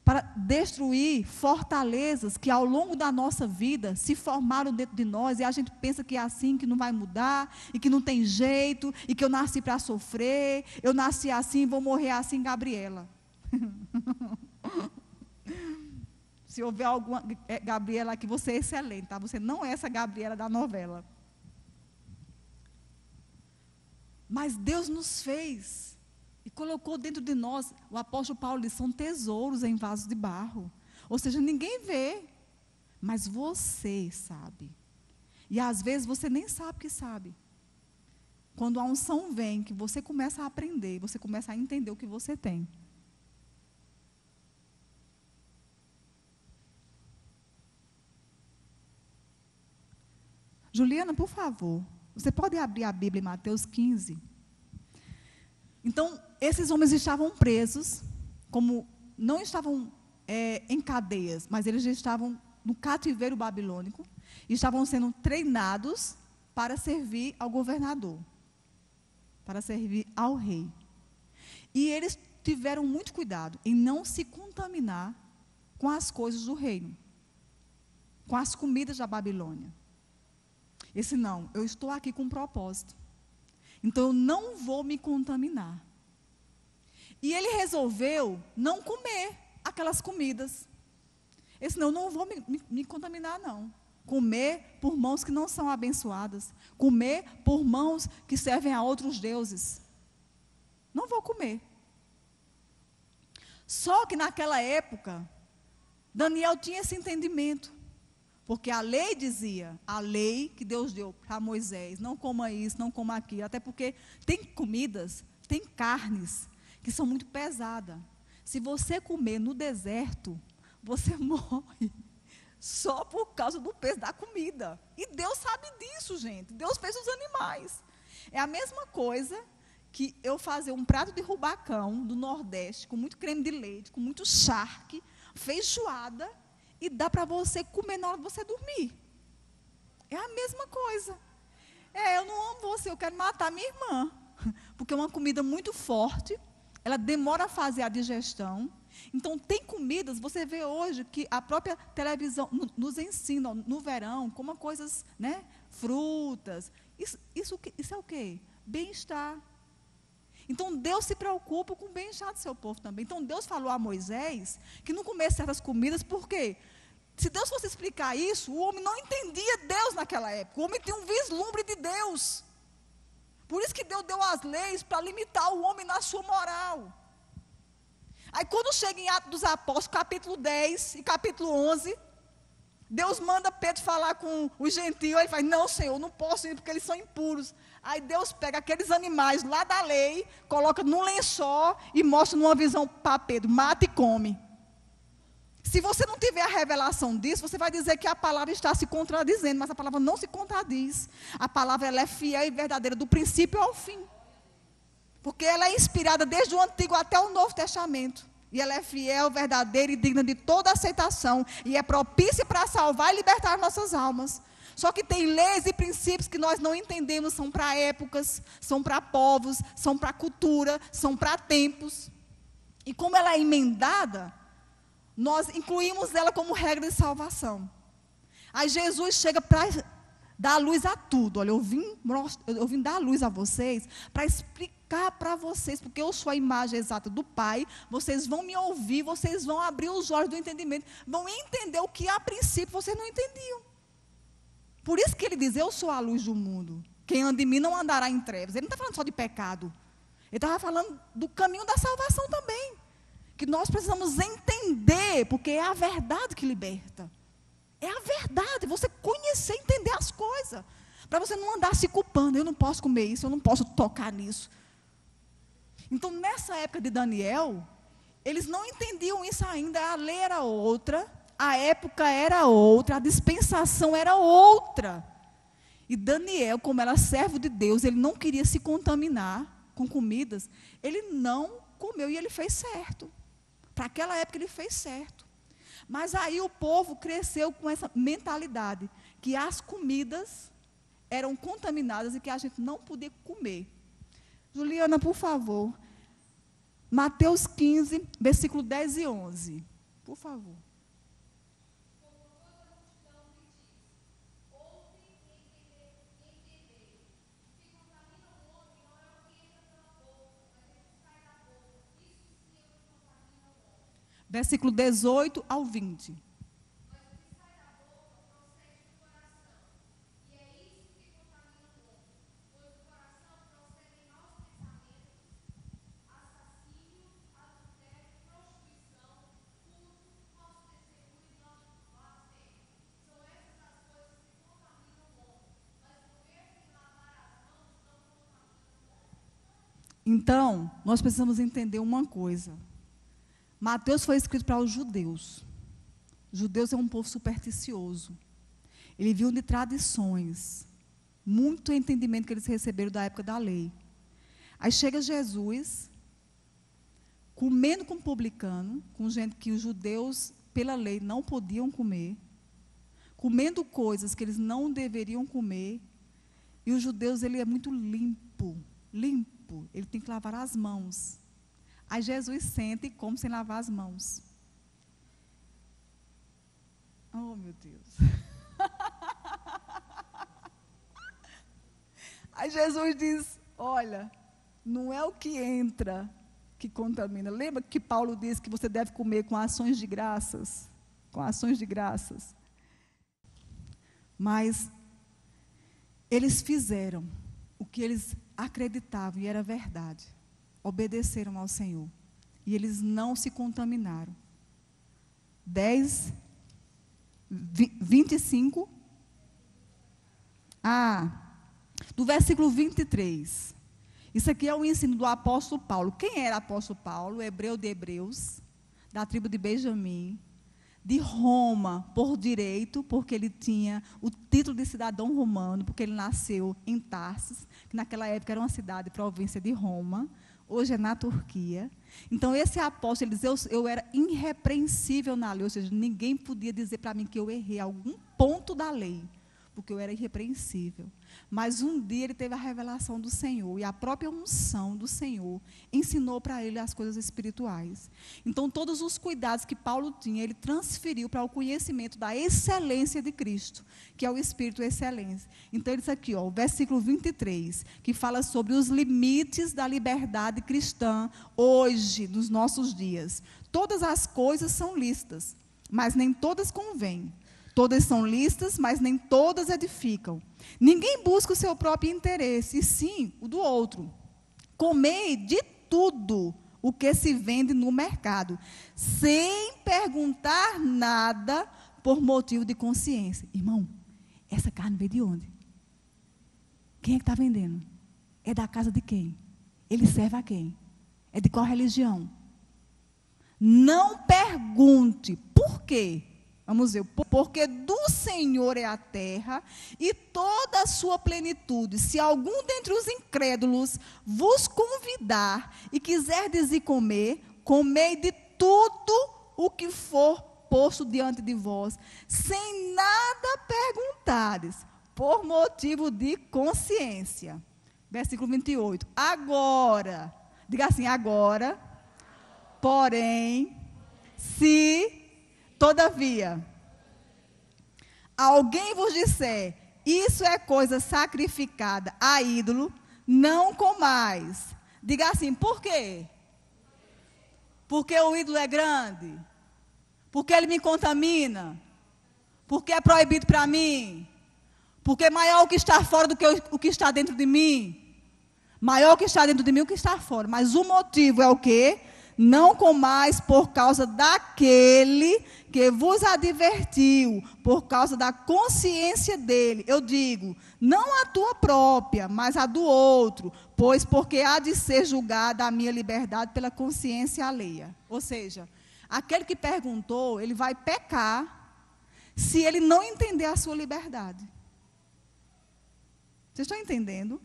Speaker 3: para destruir fortalezas que ao longo da nossa vida se formaram dentro de nós e a gente pensa que é assim, que não vai mudar e que não tem jeito e que eu nasci para sofrer, eu nasci assim, vou morrer assim, Gabriela. Se houver alguma Gabriela aqui, você é excelente, tá? Você não é essa Gabriela da novela. Mas Deus nos fez e colocou dentro de nós, o apóstolo Paulo diz, são tesouros em vasos de barro. Ou seja, ninguém vê, mas você sabe. E às vezes você nem sabe que sabe. Quando a unção vem, que você começa a aprender, você começa a entender o que você tem. Juliana, por favor, você pode abrir a Bíblia em Mateus 15? Então, esses homens estavam presos, como não estavam em cadeias, mas eles já estavam no cativeiro babilônico, e estavam sendo treinados para servir ao governador, para servir ao rei. E eles tiveram muito cuidado em não se contaminar com as coisas do reino, com as comidas da Babilônia. Esse não, eu estou aqui com um propósito. Então eu não vou me contaminar. E ele resolveu não comer aquelas comidas. Esse não, eu não vou me contaminar não. Comer por mãos que não são abençoadas. Comer por mãos que servem a outros deuses. Não vou comer. Só que naquela época, Daniel tinha esse entendimento. Porque a lei dizia, a lei que Deus deu para Moisés, não coma isso, não coma aquilo. Até porque tem comidas, tem carnes que são muito pesadas. Se você comer no deserto, você morre. Só por causa do peso da comida. E Deus sabe disso, gente. Deus fez os animais. É a mesma coisa que eu fazer um prato de rubacão do Nordeste, com muito creme de leite, com muito charque, feijoada, e dá para você comer na hora de você dormir. É a mesma coisa. Eu não amo você, eu quero matar minha irmã. Porque é uma comida muito forte, ela demora a fazer a digestão. Então, tem comidas, você vê hoje que a própria televisão nos ensina, no verão, coma coisas, né, frutas. Isso é o quê? Bem-estar. Então, Deus se preocupa com o bem-estar do seu povo também. Então, Deus falou a Moisés que não comesse certas comidas, por quê? Se Deus fosse explicar isso, o homem não entendia Deus naquela época. O homem tinha um vislumbre de Deus. Por isso que Deus deu as leis para limitar o homem na sua moral. Aí, quando chega em Atos dos Apóstolos, capítulo 10 e capítulo 11, Deus manda Pedro falar com os gentios. Ele fala, não, Senhor, não posso ir porque eles são impuros. Aí Deus pega aqueles animais lá da lei, coloca num lençol e mostra numa visão para Pedro, mata e come. Se você não tiver a revelação disso, você vai dizer que a palavra está se contradizendo, mas a palavra não se contradiz. A palavra ela é fiel e verdadeira do princípio ao fim. Porque ela é inspirada desde o Antigo até o Novo Testamento. E ela é fiel, verdadeira e digna de toda aceitação. E é propícia para salvar e libertar nossas almas. Só que tem leis e princípios que nós não entendemos, são para épocas, são para povos, são para cultura, são para tempos. E como ela é emendada, nós incluímos ela como regra de salvação. Aí Jesus chega para dar luz a tudo. Olha, eu vim dar luz a vocês para explicar para vocês, porque eu sou a imagem exata do Pai. Vocês vão me ouvir, vocês vão abrir os olhos do entendimento, vão entender o que a princípio vocês não entendiam. Por isso que ele diz, eu sou a luz do mundo. Quem anda em mim não andará em trevas. Ele não está falando só de pecado. Ele estava falando do caminho da salvação também. Que nós precisamos entender, porque é a verdade que liberta. É a verdade, você conhecer, entender as coisas. Para você não andar se culpando, eu não posso comer isso, eu não posso tocar nisso. Então, nessa época de Daniel, eles não entendiam isso ainda, a lei era outra, a época era outra, a dispensação era outra. E Daniel, como era servo de Deus, ele não queria se contaminar com comidas, ele não comeu e ele fez certo. Para aquela época ele fez certo. Mas aí o povo cresceu com essa mentalidade, que as comidas eram contaminadas e que a gente não podia comer. Juliana, por favor. Mateus 15, versículo 10 e 11. Por favor. Versículo 18 ao 20. Então, nós precisamos entender uma coisa. Mateus foi escrito para os judeus. Os judeus é um povo supersticioso. Eles viam de tradições. Muito entendimento que eles receberam da época da lei. Aí chega Jesus, comendo com publicano, com gente que os judeus, pela lei, não podiam comer, comendo coisas que eles não deveriam comer, e os judeus, ele é muito limpo, ele tem que lavar as mãos. Aí Jesus senta e come sem lavar as mãos. Oh, meu Deus. Aí Jesus diz, olha, não é o que entra que contamina. Lembra que Paulo diz que você deve comer com ações de graças? Com ações de graças. Mas eles fizeram o que eles acreditavam e era verdade. Obedeceram ao Senhor. E eles não se contaminaram. 25. Do versículo 23. Isso aqui é o ensino do apóstolo Paulo. Quem era o apóstolo Paulo? Hebreu de Hebreus, da tribo de Benjamim, de Roma, por direito, porque ele tinha o título de cidadão romano, porque ele nasceu em Tarsis, que naquela época era uma cidade, província de Roma. Hoje é na Turquia. Então, esse apóstolo, ele diz, eu era irrepreensível na lei, ou seja, ninguém podia dizer para mim que eu errei algum ponto da lei, porque eu era irrepreensível. Mas um dia ele teve a revelação do Senhor, e a própria unção do Senhor ensinou para ele as coisas espirituais. Então, todos os cuidados que Paulo tinha, ele transferiu para o conhecimento da excelência de Cristo, que é o Espírito Excelência. Então, ele diz aqui, o versículo 23, que fala sobre os limites da liberdade cristã hoje, nos nossos dias. Todas as coisas são lícitas, mas nem todas convêm. Todas são lícitas, mas nem todas edificam. Ninguém busca o seu próprio interesse, e sim o do outro. Comei de tudo o que se vende no mercado, sem perguntar nada por motivo de consciência. Irmão, essa carne veio de onde? Quem é que está vendendo? É da casa de quem? Ele serve a quem? É de qual religião? Não pergunte. Por quê? Vamos ver, porque do Senhor é a terra e toda a sua plenitude. Se algum dentre os incrédulos vos convidar e quiserdes ir comer, comei de tudo o que for posto diante de vós, sem nada perguntares, por motivo de consciência. Versículo 28. Agora, diga assim, agora, Porém, se, todavia, alguém vos disser, isso é coisa sacrificada a ídolo, não comais. Diga assim, por quê? Porque o ídolo é grande? Porque ele me contamina? Porque é proibido para mim? Porque é maior o que está fora do que o que está dentro de mim? Maior o que está dentro de mim do que está fora. Mas o motivo é o quê? Não comais por causa daquele que vos advertiu, por causa da consciência dele. Eu digo, não a tua própria, mas a do outro, pois porque há de ser julgada a minha liberdade pela consciência alheia. Ou seja, aquele que perguntou, ele vai pecar se ele não entender a sua liberdade. Vocês estão entendendo?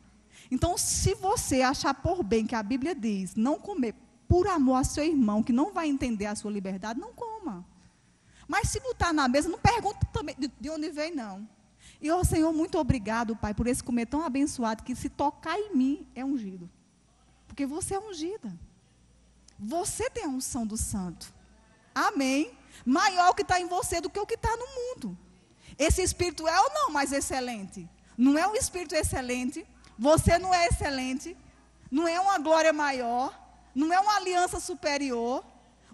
Speaker 3: Então, se você achar por bem que a Bíblia diz, não comer por amor a seu irmão, que não vai entender a sua liberdade, não coma. Mas se botar na mesa, não pergunta também de onde vem, não. E, ó Senhor, muito obrigado, Pai, por esse comer tão abençoado, que se tocar em mim, é ungido. Porque você é ungida. Você tem a unção do santo. Amém? Maior o que está em você do que o que está no mundo. Esse espírito é ou não mais excelente? Não é um espírito excelente. Você não é excelente. Não é uma glória maior. Não é uma aliança superior.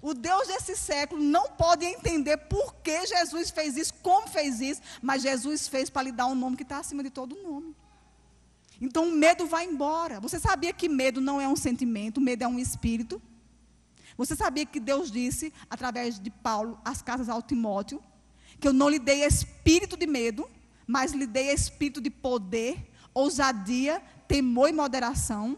Speaker 3: O Deus desse século não pode entender por que Jesus fez isso, como fez isso, mas Jesus fez para lhe dar um nome que está acima de todo nome. Então o medo vai embora. Você sabia que medo não é um sentimento, medo é um espírito? Você sabia que Deus disse, através de Paulo, às cartas ao Timóteo, que eu não lhe dei espírito de medo, mas lhe dei espírito de poder, ousadia, temor e moderação.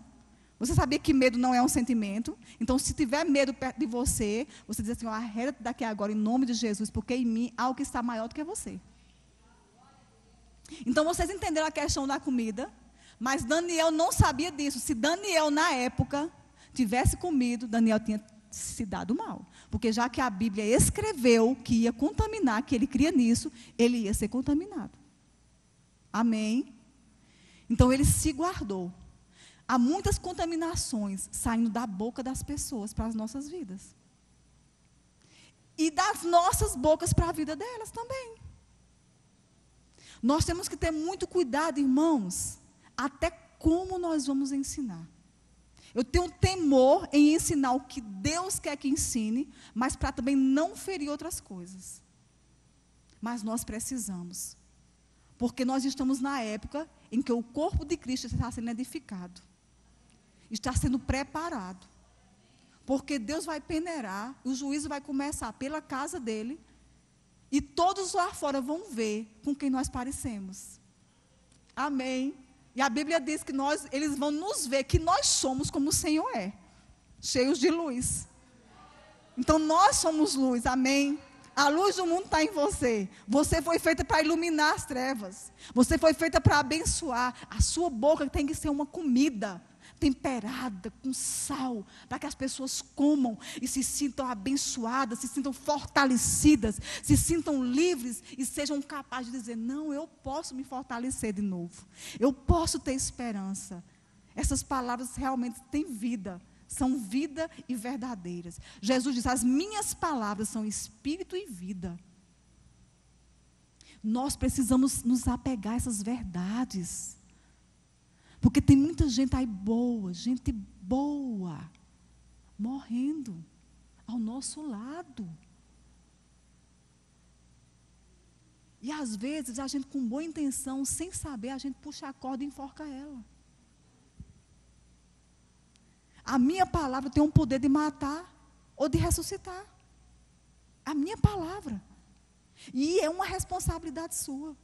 Speaker 3: Você sabia que medo não é um sentimento? Então, se tiver medo perto de você, você diz assim, arreda daqui agora em nome de Jesus, porque em mim há algo que está maior do que você. Então, vocês entenderam a questão da comida, mas Daniel não sabia disso. Se Daniel, na época, tivesse comido, Daniel tinha se dado mal. Porque já que a Bíblia escreveu que ia contaminar, que ele cria nisso, ele ia ser contaminado. Amém? Então, ele se guardou. Há muitas contaminações saindo da boca das pessoas para as nossas vidas. E das nossas bocas para a vida delas também. Nós temos que ter muito cuidado, irmãos, até como nós vamos ensinar. Eu tenho temor em ensinar o que Deus quer que ensine, mas para também não ferir outras coisas. Mas nós precisamos. Porque nós estamos na época em que o corpo de Cristo está sendo edificado. Está sendo preparado. Porque Deus vai peneirar, o juízo vai começar pela casa dele, e todos lá fora vão ver com quem nós parecemos. Amém? E a Bíblia diz que eles vão nos ver que nós somos como o Senhor é, cheios de luz. Então nós somos luz, amém? A luz do mundo está em você. Você foi feita para iluminar as trevas. Você foi feita para abençoar. A sua boca tem que ser uma comida temperada, com sal, para que as pessoas comam e se sintam abençoadas, se sintam fortalecidas, se sintam livres e sejam capazes de dizer, não, eu posso me fortalecer de novo. Eu posso ter esperança. Essas palavras realmente têm vida. São vida e verdadeiras. Jesus diz, as minhas palavras são espírito e vida. Nós precisamos nos apegar a essas verdades. Porque tem muita gente aí boa, gente boa, morrendo ao nosso lado. E às vezes a gente com boa intenção, sem saber, a gente puxa a corda e enforca ela. A minha palavra tem um poder de matar ou de ressuscitar. A minha palavra. E é uma responsabilidade sua.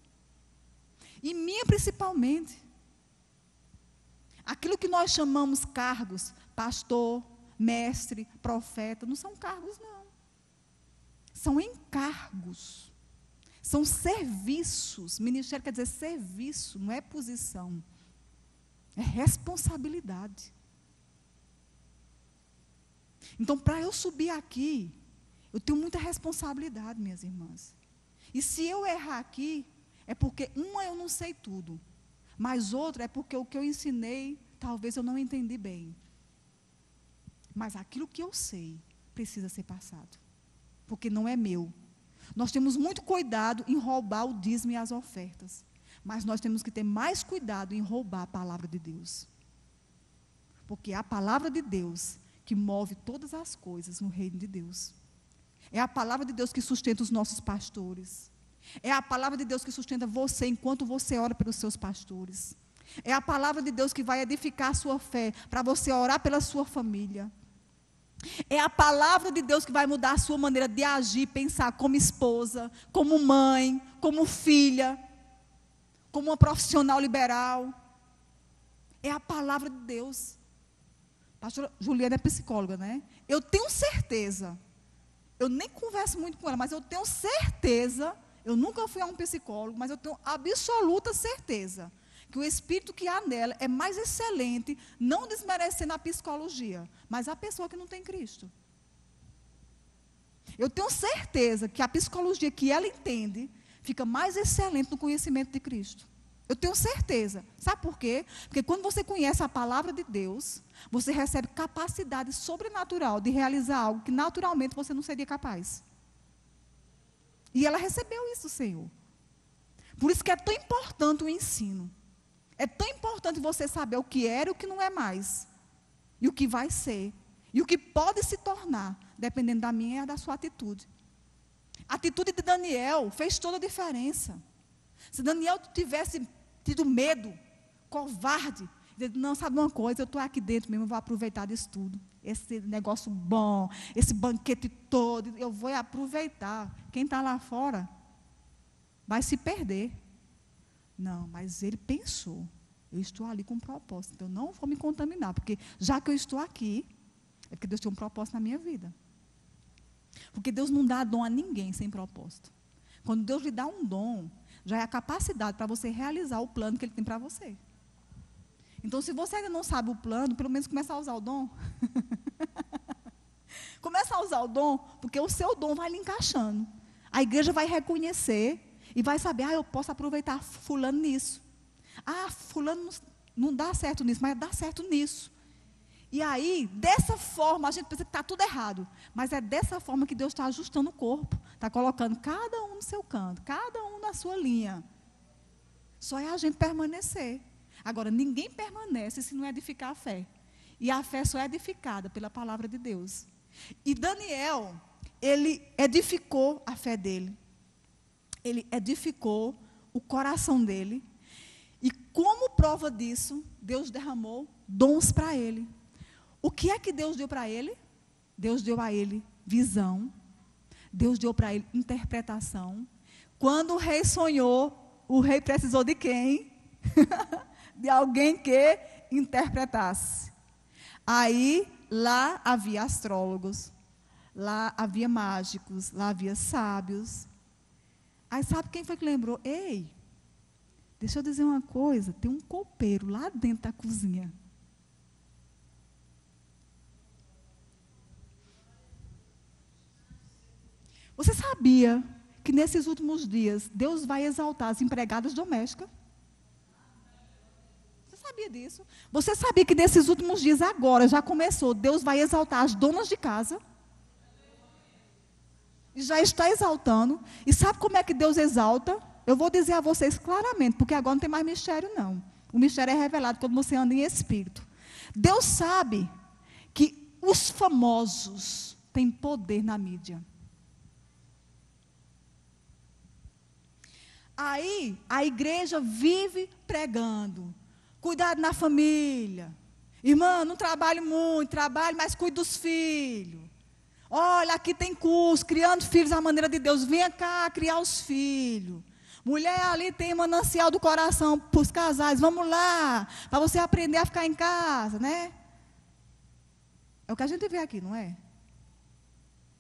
Speaker 3: E minha principalmente. Aquilo que nós chamamos cargos, pastor, mestre, profeta, não são cargos, não. São encargos. São serviços. Ministério quer dizer serviço, não é posição. É responsabilidade. Então, para eu subir aqui, eu tenho muita responsabilidade, minhas irmãs. E se eu errar aqui, é porque, eu não sei tudo. Mas outra é porque o que eu ensinei, talvez eu não entendi bem. Mas aquilo que eu sei, precisa ser passado, porque não é meu. Nós temos muito cuidado em roubar o dízimo e as ofertas, mas nós temos que ter mais cuidado em roubar a palavra de Deus, porque é a palavra de Deus que move todas as coisas no reino de Deus. É a palavra de Deus que sustenta os nossos pastores. É a palavra de Deus que sustenta você enquanto você ora pelos seus pastores. É a palavra de Deus que vai edificar a sua fé, para você orar pela sua família. É a palavra de Deus que vai mudar a sua maneira de agir, pensar como esposa, como mãe, como filha, como uma profissional liberal. É a palavra de Deus. A pastora Juliana é psicóloga, né? Eu tenho certeza, eu nem converso muito com ela, mas eu tenho certeza, eu nunca fui a um psicólogo, mas eu tenho absoluta certeza que o espírito que há nela é mais excelente, não desmerecendo a psicologia, mas a pessoa que não tem Cristo. Eu tenho certeza que a psicologia que ela entende fica mais excelente no conhecimento de Cristo. Eu tenho certeza. Sabe por quê? Porque quando você conhece a palavra de Deus, você recebe capacidade sobrenatural de realizar algo que naturalmente você não seria capaz. E ela recebeu isso, Senhor. Por isso que é tão importante o ensino. É tão importante você saber o que era e o que não é mais. E o que vai ser. E o que pode se tornar, dependendo da minha e da sua atitude. A atitude de Daniel fez toda a diferença. Se Daniel tivesse tido medo, covarde, não, sabe uma coisa, eu estou aqui dentro mesmo, eu vou aproveitar disso tudo. Esse negócio bom, esse banquete todo, eu vou aproveitar. Quem está lá fora vai se perder. Não, mas ele pensou, eu estou ali com um propósito, então eu não vou me contaminar, porque já que eu estou aqui, é porque Deus tem um propósito na minha vida. Porque Deus não dá dom a ninguém sem propósito. Quando Deus lhe dá um dom, já é a capacidade para você realizar o plano que Ele tem para você. Então, se você ainda não sabe o plano, pelo menos comece a usar o dom. Comece a usar o dom, porque o seu dom vai lhe encaixando. A igreja vai reconhecer e vai saber, eu posso aproveitar fulano nisso. Fulano não dá certo nisso, mas dá certo nisso. E aí, dessa forma, a gente pensa que está tudo errado. Mas é dessa forma que Deus está ajustando o corpo. Está colocando cada um no seu canto, cada um na sua linha. Só é a gente permanecer. Agora, ninguém permanece se não edificar a fé. E a fé só é edificada pela palavra de Deus. E Daniel, ele edificou a fé dele. Ele edificou o coração dele. E como prova disso, Deus derramou dons para ele. O que é que Deus deu para ele? Deus deu a ele visão. Deus deu para ele interpretação. Quando o rei sonhou, o rei precisou de quem? De alguém que interpretasse. Aí, lá havia astrólogos, lá havia mágicos, lá havia sábios. Aí sabe quem foi que lembrou? Ei, deixa eu dizer uma coisa, tem um copeiro lá dentro da cozinha. Você sabia que nesses últimos dias Deus vai exaltar as empregadas domésticas? Você sabia disso? Você sabia que nesses últimos dias, agora, já começou, Deus vai exaltar as donas de casa? E já está exaltando. E sabe como é que Deus exalta? Eu vou dizer a vocês claramente, porque agora não tem mais mistério, não. O mistério é revelado quando você anda em espírito. Deus sabe que os famosos têm poder na mídia. Aí, a igreja vive pregando. Cuidado na família. Irmã, não trabalhe muito, trabalhe, mas cuide dos filhos. Olha, aqui tem curso, criando filhos à maneira de Deus. Venha cá criar os filhos. Mulher, ali tem manancial do coração para os casais. Vamos lá, para você aprender a ficar em casa, né? É o que a gente vê aqui, não é?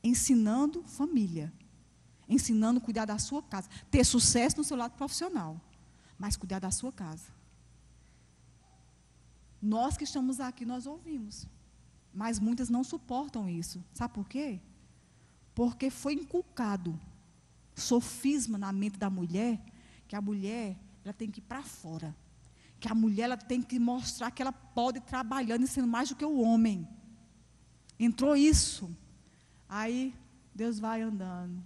Speaker 3: Ensinando família. Ensinando a cuidar da sua casa. Ter sucesso no seu lado profissional, mas cuidar da sua casa. Nós que estamos aqui, nós ouvimos. Mas muitas não suportam isso. Sabe por quê? Porque foi inculcado sofisma na mente da mulher, que a mulher ela tem que ir para fora. Que a mulher ela tem que mostrar que ela pode ir trabalhando e sendo mais do que o homem. Entrou isso Aí, Deus vai andando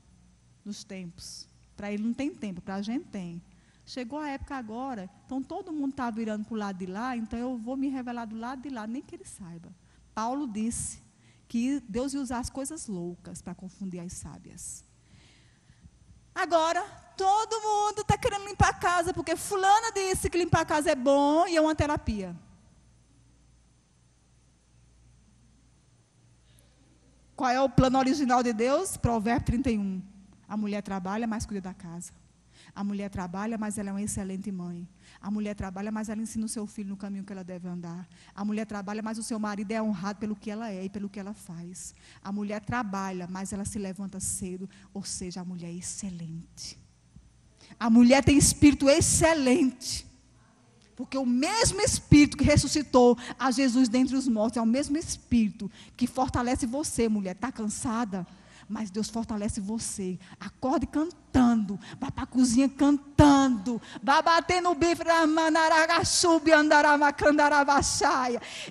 Speaker 3: nos tempos. Para ele não tem tempo, para a gente tem. Chegou a época agora, então todo mundo está virando para o lado de lá, então eu vou me revelar do lado de lá, nem que ele saiba. Paulo disse que Deus ia usar as coisas loucas para confundir as sábias. Agora, todo mundo está querendo limpar a casa, porque fulana disse que limpar a casa é bom e é uma terapia. Qual é o plano original de Deus? Provérbio 31. A mulher trabalha, mas cuida da casa. A mulher trabalha, mas ela é uma excelente mãe. A mulher trabalha, mas ela ensina o seu filho no caminho que ela deve andar. A mulher trabalha, mas o seu marido é honrado pelo que ela é e pelo que ela faz. A mulher trabalha, mas ela se levanta cedo. Ou seja, a mulher é excelente. A mulher tem espírito excelente. Porque o mesmo Espírito que ressuscitou a Jesus dentre os mortos é o mesmo Espírito que fortalece você, mulher. Está cansada? Mas Deus fortalece você. Acorde cantando. Vai para a cozinha cantando. Vai bater no bife.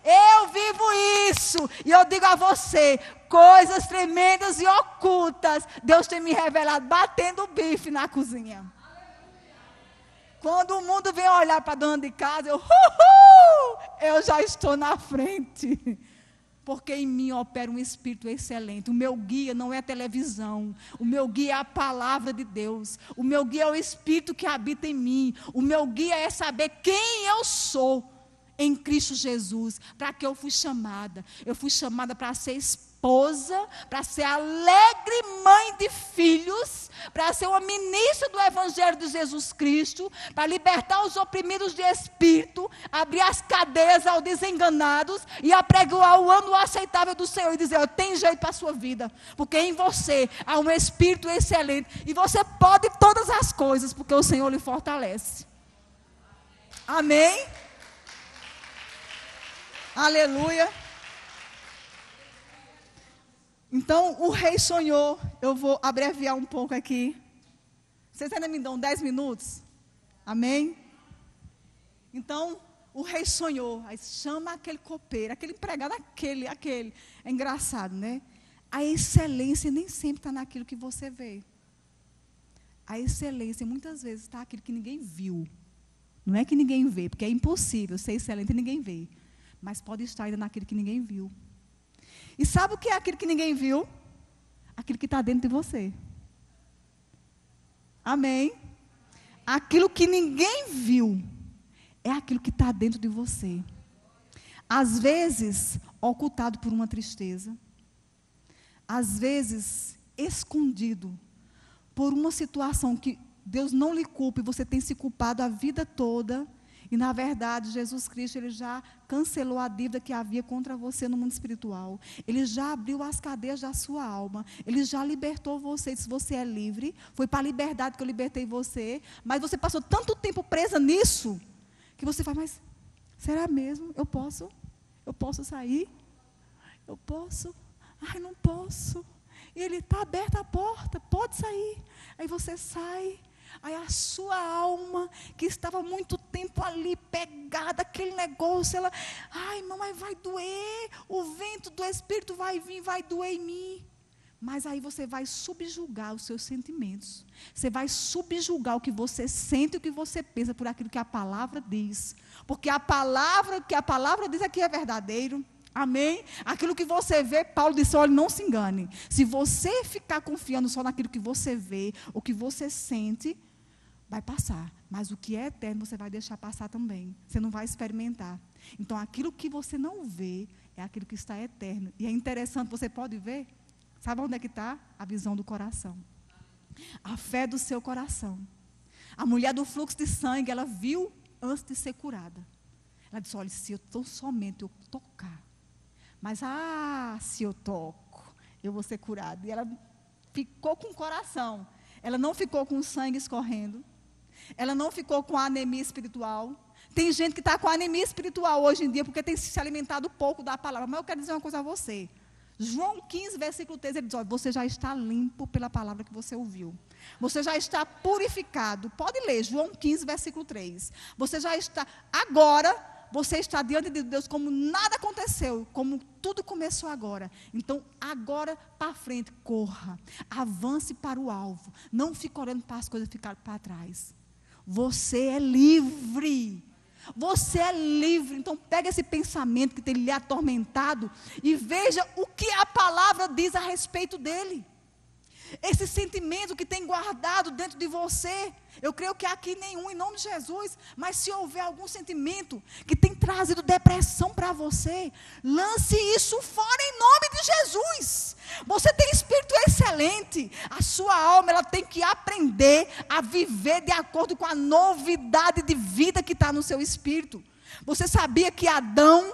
Speaker 3: Eu vivo isso. E eu digo a você, coisas tremendas e ocultas Deus tem me revelado batendo o bife na cozinha. Quando o mundo vem olhar para a dona de casa, eu já estou na frente. Porque em mim opera um espírito excelente. O meu guia não é a televisão. O meu guia é a palavra de Deus. O meu guia é o espírito que habita em mim. O meu guia é saber quem eu sou em Cristo Jesus. Para que eu fui chamada? Eu fui chamada para ser esposa, para ser alegre mãe de filhos, para ser uma ministra do Evangelho de Jesus Cristo, para libertar os oprimidos de espírito, abrir as cadeias aos desenganados e apregoar o ano aceitável do Senhor e dizer, eu tenho jeito para a sua vida, porque em você há um espírito excelente e você pode todas as coisas, porque o Senhor lhe fortalece. Amém? Aleluia. Então, o rei sonhou. Eu vou abreviar um pouco aqui. Vocês ainda me dão 10 minutos? Amém? Então, o rei sonhou. Aí chama aquele copeiro, aquele empregado, aquele. É engraçado, né? A excelência nem sempre está naquilo que você vê. A excelência muitas vezes está naquilo que ninguém viu. Não é que ninguém vê, porque é impossível ser excelente e ninguém vê. Mas pode estar ainda naquilo que ninguém viu. E sabe o que é aquilo que ninguém viu? Aquilo que está dentro de você. Amém? Aquilo que ninguém viu é aquilo que está dentro de você. Às vezes, ocultado por uma tristeza. Às vezes, escondido por uma situação que Deus não lhe culpa e você tem se culpado a vida toda. E, na verdade, Jesus Cristo, Ele já cancelou a dívida que havia contra você no mundo espiritual. Ele já abriu as cadeias da sua alma. Ele já libertou você, disse, você é livre. Foi para a liberdade que eu libertei você. Mas você passou tanto tempo presa nisso, que você fala, mas será mesmo? Eu posso? Eu posso sair? Eu posso? Ai, não posso. E Ele está aberta a porta, pode sair. Aí você sai. Aí a sua alma, que estava muito tempo ali pegada, aquele negócio, ela, ai, mamãe, vai doer, o vento do Espírito vai vir, vai doer em mim. Mas aí você vai subjugar os seus sentimentos. Você vai subjugar o que você sente e o que você pensa por aquilo que a palavra diz. Porque a palavra que a palavra diz aqui é verdadeiro. Amém? Aquilo que você vê, Paulo disse, olha, não se engane. Se você ficar confiando só naquilo que você vê, o que você sente, vai passar. Mas o que é eterno, você vai deixar passar também. Você não vai experimentar. Então, aquilo que você não vê, é aquilo que está eterno. E é interessante, você pode ver, sabe onde é que está? A visão do coração. A fé do seu coração. A mulher do fluxo de sangue, ela viu antes de ser curada. Ela disse, olha, se eu tão somente eu tocar, mas, se eu toco, eu vou ser curada. E ela ficou com o coração. Ela não ficou com o sangue escorrendo. Ela não ficou com a anemia espiritual. Tem gente que está com a anemia espiritual hoje em dia, porque tem se alimentado pouco da palavra. Mas eu quero dizer uma coisa a você. João 15, versículo 3, ele diz, olha, você já está limpo pela palavra que você ouviu. Você já está purificado. Pode ler, João 15, versículo 3. Você já está, agora, você está diante de Deus como nada aconteceu, como tudo começou agora. Então, agora para frente, corra, avance para o alvo. Não fique olhando para as coisas ficar para trás. Você é livre. Você é livre. Então, pega esse pensamento que tem lhe atormentado e veja o que a palavra diz a respeito dele. Esse sentimento que tem guardado dentro de você, eu creio que aqui nenhum, em nome de Jesus, mas se houver algum sentimento que tem trazido depressão para você, lance isso fora em nome de Jesus. Você tem espírito excelente, a sua alma ela tem que aprender a viver de acordo com a novidade de vida que está no seu espírito. Você sabia que Adão,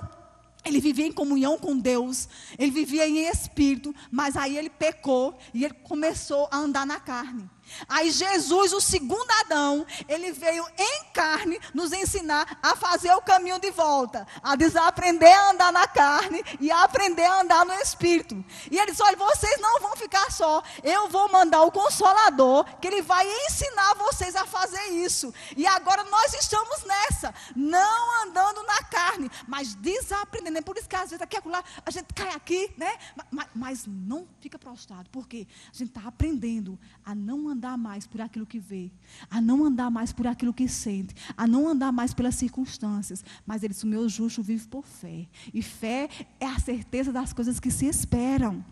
Speaker 3: ele vivia em comunhão com Deus, ele vivia em espírito, mas aí ele pecou e ele começou a andar na carne. Aí Jesus, o segundo Adão, ele veio em carne nos ensinar a fazer o caminho de volta, a desaprender a andar na carne e a aprender a andar no Espírito. E ele disse, olha, vocês não vão ficar só, eu vou mandar o Consolador, que ele vai ensinar vocês a fazer isso. E agora nós estamos nessa, não andando na carne, mas desaprendendo. É por isso que às vezes aqui e acolá, a gente cai aqui, né? Mas não fica prostrado, porque a gente está aprendendo a não andar mais por aquilo que vê, a não andar mais por aquilo que sente, a não andar mais pelas circunstâncias. Mas ele disse, o meu justo vive por fé. E fé é a certeza das coisas que se esperam.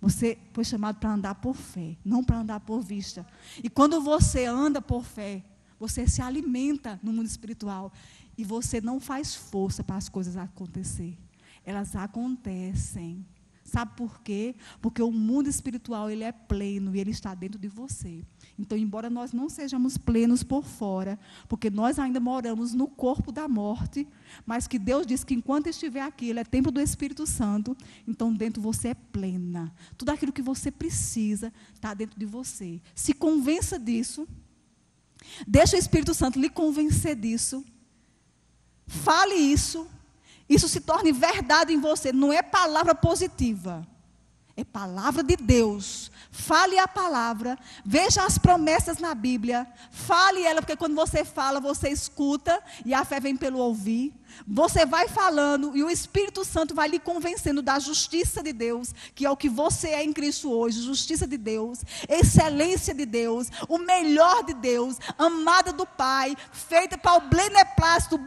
Speaker 3: Você foi chamado para andar por fé, não para andar por vista. E quando você anda por fé, você se alimenta no mundo espiritual. E você não faz força para as coisas acontecer. Elas acontecem. Sabe por quê? Porque o mundo espiritual ele é pleno e ele está dentro de você. Então, embora nós não sejamos plenos por fora, porque nós ainda moramos no corpo da morte, mas que Deus diz que enquanto estiver aqui, Ele é templo do Espírito Santo, então dentro de você é plena. Tudo aquilo que você precisa está dentro de você. Se convença disso. Deixa o Espírito Santo lhe convencer disso. Fale isso. Isso se torne verdade em você. Não é palavra positiva. É palavra de Deus. Fale a palavra. Veja as promessas na Bíblia. Fale ela, porque quando você fala, você escuta. E a fé vem pelo ouvir. Você vai falando e o Espírito Santo vai lhe convencendo da justiça de Deus, que é o que você é em Cristo hoje, justiça de Deus, excelência de Deus, o melhor de Deus, amada do Pai, feita para o beneplácito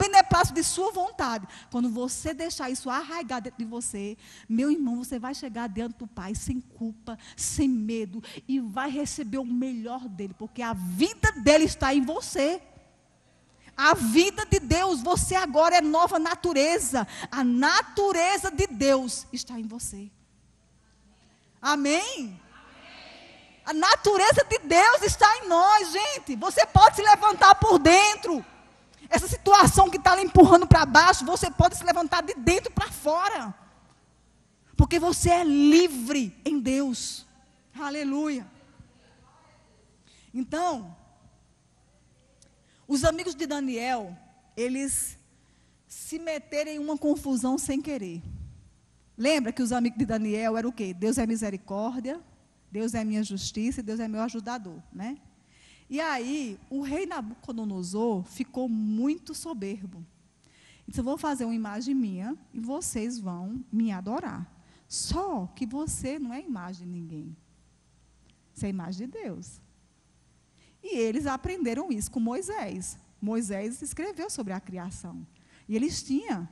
Speaker 3: de sua vontade. Quando você deixar isso arraigar dentro de você, meu irmão, você vai chegar diante do Pai sem culpa, sem medo, e vai receber o melhor dele, porque a vida dele está em você. A vida de Deus, você agora é nova natureza. A natureza de Deus está em você. Amém? A natureza de Deus está em nós, gente. Você pode se levantar por dentro. Essa situação que está lhe empurrando para baixo, você pode se levantar de dentro para fora. Porque você é livre em Deus. Aleluia. Então, os amigos de Daniel, eles se meteram em uma confusão sem querer. Lembra que os amigos de Daniel eram o quê? Deus é misericórdia, Deus é minha justiça e Deus é meu ajudador, né? E aí, o rei Nabucodonosor ficou muito soberbo. Ele disse, eu vou fazer uma imagem minha e vocês vão me adorar. Só que você não é imagem de ninguém. Você é imagem de Deus. E eles aprenderam isso com Moisés. Moisés escreveu sobre a criação. E eles tinham,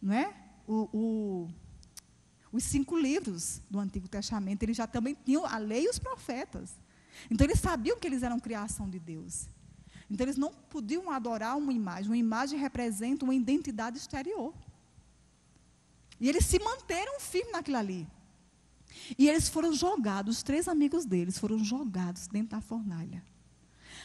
Speaker 3: não é? Os 5 livros do Antigo Testamento. Eles já também tinham a lei e os profetas. Então, eles sabiam que eles eram criação de Deus. Então, eles não podiam adorar uma imagem. Uma imagem representa uma identidade exterior. E eles se manteram firmes naquilo ali. E eles foram jogados, os 3 amigos deles foram jogados dentro da fornalha.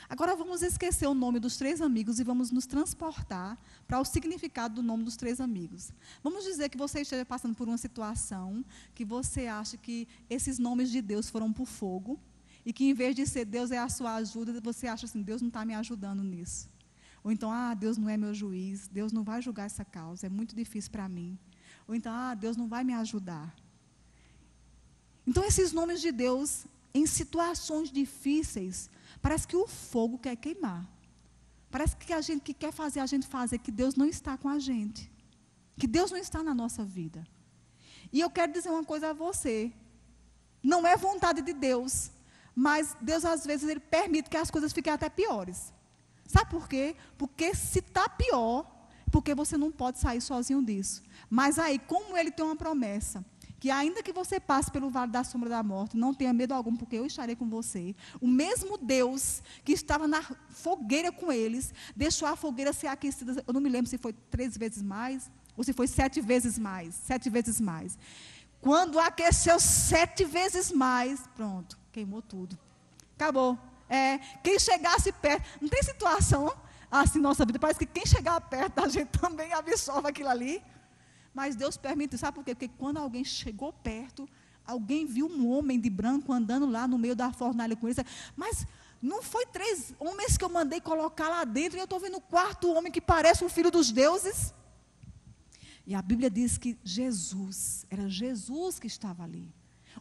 Speaker 3: Agora vamos esquecer o nome dos 3 amigos e vamos nos transportar para o significado do nome dos 3 amigos. Vamos dizer que você esteja passando por uma situação que você acha que esses nomes de Deus foram para o fogo e que em vez de ser Deus é a sua ajuda, você acha assim, Deus não está me ajudando nisso. Ou então, Deus não é meu juiz, Deus não vai julgar essa causa, é muito difícil para mim. Ou então, Deus não vai me ajudar. Então, esses nomes de Deus, em situações difíceis, parece que o fogo quer queimar. Parece que a gente que quer fazer, a gente faz, é que Deus não está com a gente. Que Deus não está na nossa vida. E eu quero dizer uma coisa a você. Não é vontade de Deus, mas Deus às vezes Ele permite que as coisas fiquem até piores. Sabe por quê? Porque se está pior, porque você não pode sair sozinho disso. Mas aí, como Ele tem uma promessa, que ainda que você passe pelo vale da sombra da morte, não tenha medo algum, porque eu estarei com você. O mesmo Deus que estava na fogueira com eles, deixou a fogueira ser aquecida, eu não me lembro se foi 3 vezes mais, ou se foi 7 vezes mais, 7 vezes mais. Quando aqueceu 7 vezes mais, pronto, queimou tudo. Acabou. Quem chegasse perto, não tem situação assim na nossa vida, parece que quem chegar perto da gente também absorve aquilo ali. Mas Deus permite, sabe por quê? Porque quando alguém chegou perto, alguém viu um homem de branco andando lá no meio da fornalha com eles, mas não foi 3 homens que eu mandei colocar lá dentro, e eu estou vendo o 4º homem que parece um filho dos deuses. E a Bíblia diz que era Jesus que estava ali.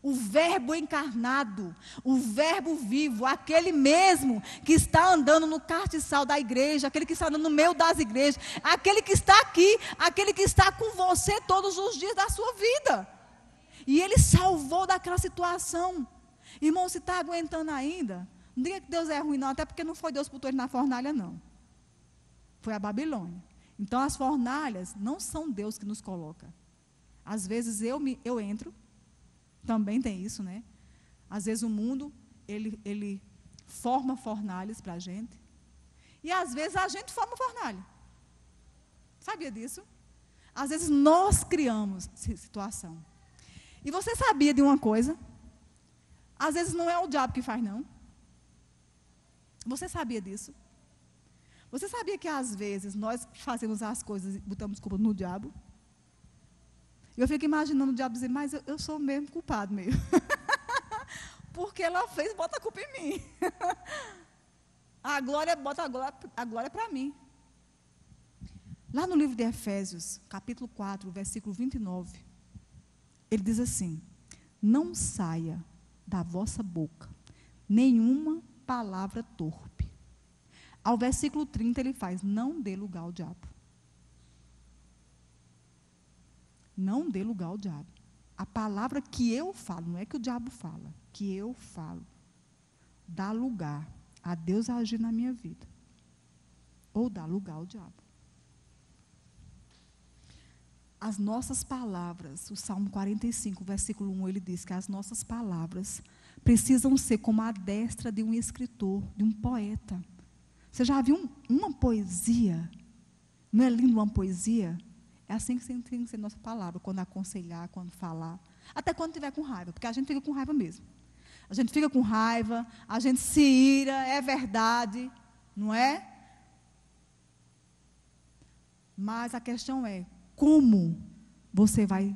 Speaker 3: O verbo encarnado, o verbo vivo, aquele mesmo que está andando no castiçal da igreja, aquele que está andando no meio das igrejas, aquele que está aqui, aquele que está com você todos os dias da sua vida. E Ele salvou daquela situação. Irmão, se está aguentando ainda, não diga que Deus é ruim não, até porque não foi Deus que botou ele na fornalha não. Foi a Babilônia. Então as fornalhas não são Deus que nos coloca. Às vezes eu entro, também tem isso, né? Às vezes o mundo, ele forma fornalhas para a gente. E às vezes a gente forma fornalha. Sabia disso? Às vezes nós criamos situação. E você sabia de uma coisa? Às vezes não é o diabo que faz, não. Você sabia disso? Você sabia que às vezes nós fazemos as coisas e botamos culpa no diabo? Eu fico imaginando o diabo dizer, mas eu sou mesmo culpado mesmo. Porque ela fez, bota a culpa em mim. Bota a glória para mim. Lá no livro de Efésios, capítulo 4, versículo 29, ele diz assim: não saia da vossa boca nenhuma palavra torpe. Ao versículo 30 ele faz, não dê lugar ao diabo. Não dê lugar ao diabo. A palavra que eu falo, não é que o diabo fala, que eu falo, dá lugar a Deus agir na minha vida. Ou dá lugar ao diabo. As nossas palavras, o Salmo 45, versículo 1, ele diz que as nossas palavras precisam ser como a destra de um escritor, de um poeta. Você já viu uma poesia? Não é lindo uma poesia? É assim que tem que ser nossa palavra, quando aconselhar, quando falar. Até quando estiver com raiva, porque a gente fica com raiva mesmo. A gente fica com raiva, a gente se ira, é verdade, não é? Mas a questão é, como você vai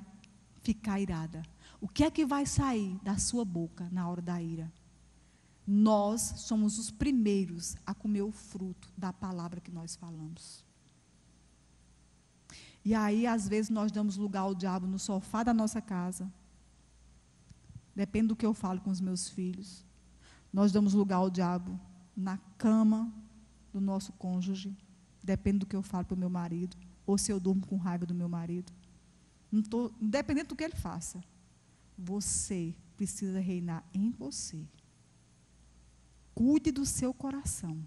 Speaker 3: ficar irada? O que é que vai sair da sua boca na hora da ira? Nós somos os primeiros a comer o fruto da palavra que nós falamos. E aí, às vezes, nós damos lugar ao diabo no sofá da nossa casa. Depende do que eu falo com os meus filhos. Nós damos lugar ao diabo na cama do nosso cônjuge. Depende do que eu falo para o meu marido. Ou se eu durmo com raiva do meu marido. Independente do que ele faça. Você precisa reinar em você. Cuide do seu coração.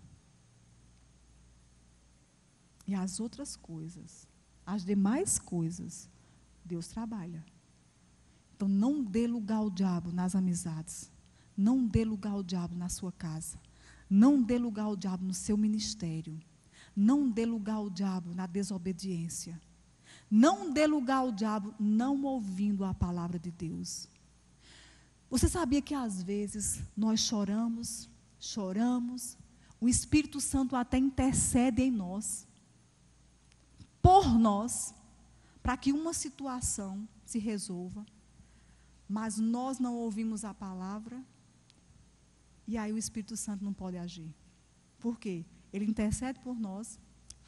Speaker 3: E as outras coisas, as demais coisas, Deus trabalha. Então, não dê lugar ao diabo nas amizades. Não dê lugar ao diabo na sua casa. Não dê lugar ao diabo no seu ministério. Não dê lugar ao diabo na desobediência. Não dê lugar ao diabo não ouvindo a palavra de Deus. Você sabia que às vezes nós choramos, o Espírito Santo até intercede em nós, por nós, para que uma situação se resolva, mas nós não ouvimos a palavra, e aí o Espírito Santo não pode agir. Por quê? Ele intercede por nós,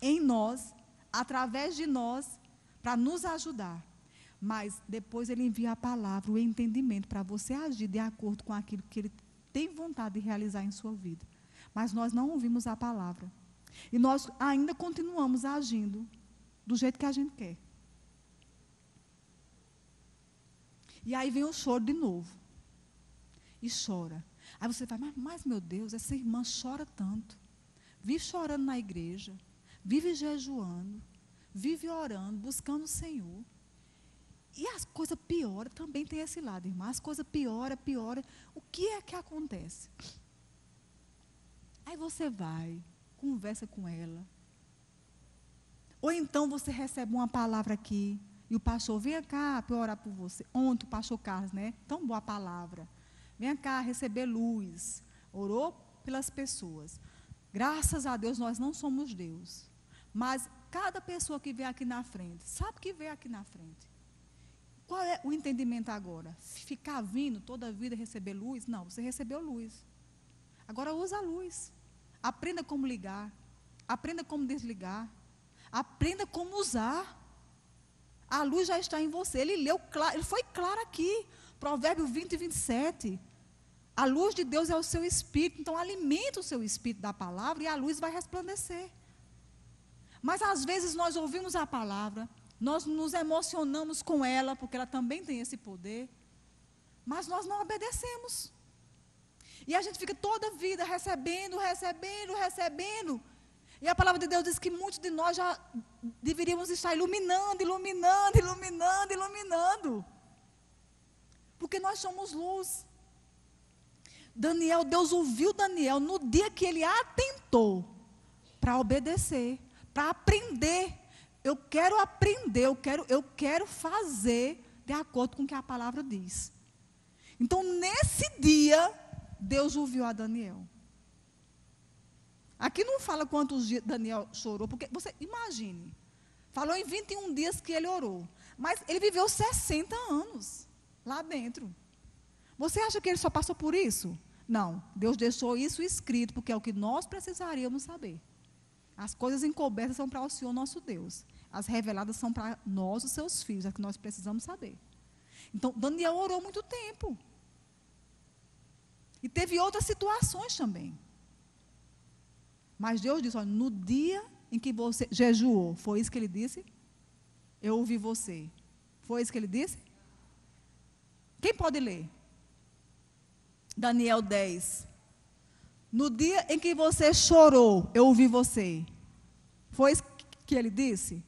Speaker 3: em nós, através de nós, para nos ajudar. Mas depois ele envia a palavra, o entendimento, para você agir de acordo com aquilo que ele tem vontade de realizar em sua vida. Mas nós não ouvimos a palavra. E nós ainda continuamos agindo do jeito que a gente quer. E aí vem o choro de novo. E chora. Aí você vai, mas meu Deus, essa irmã chora tanto. Vive chorando na igreja, vive jejuando, vive orando, buscando o Senhor. E as coisas pioram, também tem esse lado, irmã. As coisas pioram. O que é que acontece? Aí você vai, conversa com ela. Ou então você recebe uma palavra aqui, e o pastor, vem cá para eu orar por você. Ontem o pastor Carlos, né? Tão boa a palavra. Vem cá receber luz. Orou pelas pessoas. Graças a Deus nós não somos Deus. Mas cada pessoa que vem aqui na frente, sabe que vem aqui na frente. Qual é o entendimento agora? Ficar vindo toda a vida receber luz? Não, você recebeu luz. Agora usa a luz. Aprenda como ligar. Aprenda como desligar. Aprenda como usar. A luz já está em você. Ele leu claro, ele foi claro aqui. Provérbio 20 e 27. A luz de Deus é o seu espírito. Então alimenta o seu espírito da palavra e a luz vai resplandecer. Mas às vezes nós ouvimos a palavra, nós nos emocionamos com ela, porque ela também tem esse poder, mas nós não obedecemos. E a gente fica toda a vida recebendo. E a palavra de Deus diz que muitos de nós já deveríamos estar iluminando. Porque nós somos luz. Daniel, Deus ouviu Daniel no dia que ele atentou para obedecer, para aprender. Eu quero aprender, eu quero fazer de acordo com o que a palavra diz. Então, nesse dia, Deus ouviu a Daniel. Aqui não fala quantos dias Daniel chorou, porque você imagine, falou em 21 dias que ele orou, mas ele viveu 60 anos lá dentro. Você acha que ele só passou por isso? Não, Deus deixou isso escrito, porque é o que nós precisaríamos saber. As coisas encobertas são para o Senhor nosso Deus, as reveladas são para nós, os seus filhos, é que nós precisamos saber. Então, Daniel orou muito tempo. E teve outras situações também. Mas Deus disse, olha, no dia em que você jejuou, foi isso que ele disse? Eu ouvi você. Foi isso que ele disse? Quem pode ler? Daniel 10. No dia em que você chorou, eu ouvi você. Foi isso que ele disse?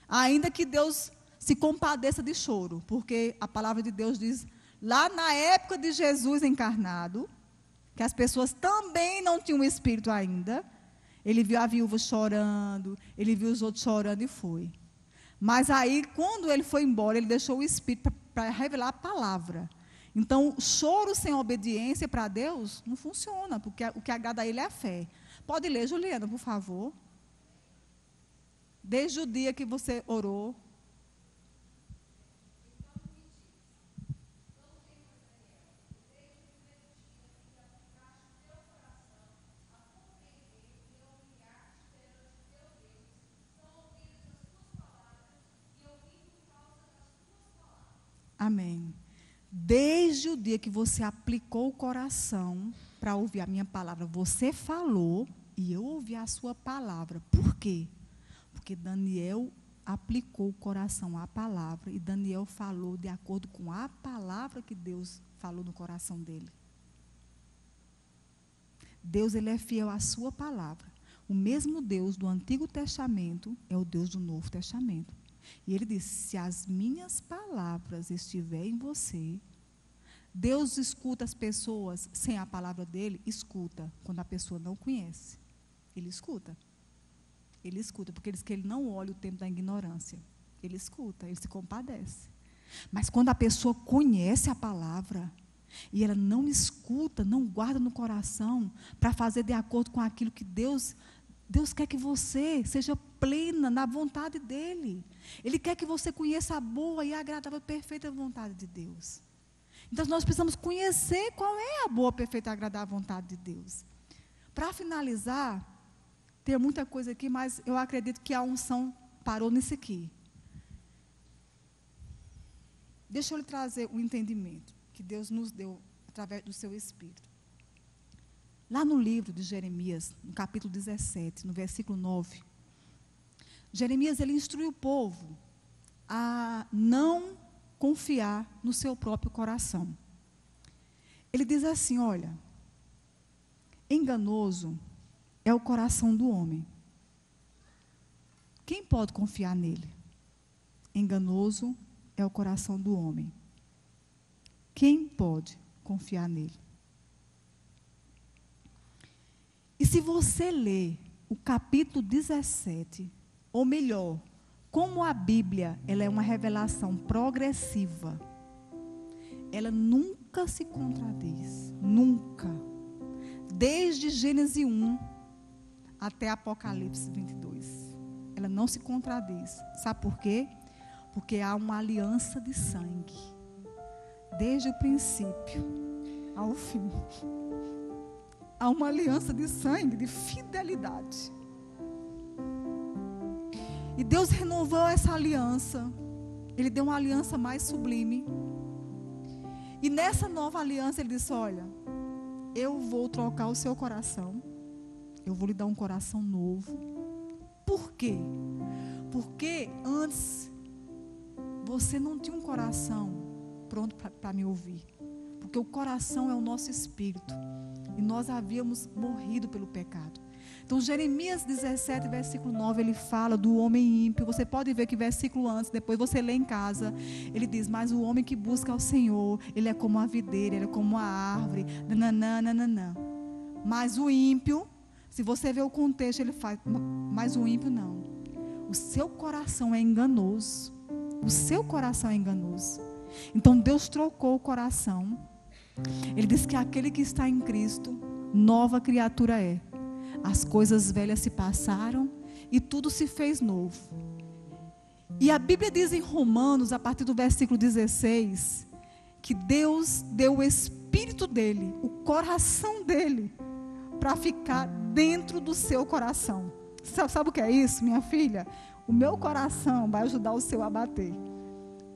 Speaker 3: Ainda que Deus se compadeça de choro, porque a palavra de Deus diz, lá na época de Jesus encarnado, que as pessoas também não tinham o Espírito ainda, ele viu a viúva chorando, ele viu os outros chorando e foi. Mas aí, quando ele foi embora, ele deixou o Espírito para revelar a palavra. Então, choro sem obediência para Deus não funciona, porque o que agrada a ele é a fé. Pode ler, Juliana, por favor. Desde o dia que você orou. Amém. Desde o dia que você aplicou o coração para ouvir a minha palavra, você falou e eu ouvi a sua palavra. Por quê? Porque Daniel aplicou o coração à palavra e Daniel falou de acordo com a palavra que Deus falou no coração dele. Deus, ele é fiel à sua palavra. O mesmo Deus do Antigo Testamento é o Deus do Novo Testamento. E ele disse, se as minhas palavras estiverem em você, Deus escuta as pessoas sem a palavra dele? Escuta, quando a pessoa não conhece. Ele escuta, porque ele diz que ele não olha o tempo da ignorância. Ele escuta, ele se compadece. Mas quando a pessoa conhece a palavra, e ela não escuta, não guarda no coração, para fazer de acordo com aquilo que Deus quer que você seja plena na vontade dEle. Ele quer que você conheça a boa e agradável, perfeita vontade de Deus. Então, nós precisamos conhecer qual é a boa, perfeita e agradável vontade de Deus. Para finalizar, tem muita coisa aqui, mas eu acredito que a unção parou nisso aqui. Deixa eu lhe trazer o entendimento que Deus nos deu através do seu Espírito. Lá no livro de Jeremias, no capítulo 17, no versículo 9, Jeremias, ele instrui o povo a não confiar no seu próprio coração. Ele diz assim, olha, enganoso é o coração do homem. Quem pode confiar nele? Enganoso é o coração do homem. Quem pode confiar nele? E se você ler o capítulo 17, ou melhor, como a Bíblia, ela é uma revelação progressiva, ela nunca se contradiz, nunca. Desde Gênesis 1 até Apocalipse 22. Ela não se contradiz. Sabe por quê? Porque há uma aliança de sangue. Desde o princípio ao fim. Há uma aliança de sangue, de fidelidade. E Deus renovou essa aliança. Ele deu uma aliança mais sublime. E nessa nova aliança ele disse, olha, eu vou trocar o seu coração. Eu vou lhe dar um coração novo. Por quê? Porque antes você não tinha um coração pronto para me ouvir. Porque o coração é o nosso espírito. E nós havíamos morrido pelo pecado. Então, Jeremias 17, versículo 9, ele fala do homem ímpio. Você pode ver que versículo antes, depois você lê em casa. Ele diz, mas o homem que busca ao Senhor, ele é como a videira, ele é como a árvore. Nananã. Mas o ímpio, se você ver o contexto, ele faz, mas o ímpio não. O seu coração é enganoso. O seu coração é enganoso. Então, Deus trocou o coração. Ele diz que aquele que está em Cristo, nova criatura é. As coisas velhas se passaram e tudo se fez novo. E a Bíblia diz em Romanos, a partir do versículo 16, que Deus deu o Espírito dele, o coração dele, para ficar dentro do seu coração. Sabe o que é isso, minha filha? O meu coração vai ajudar o seu a bater.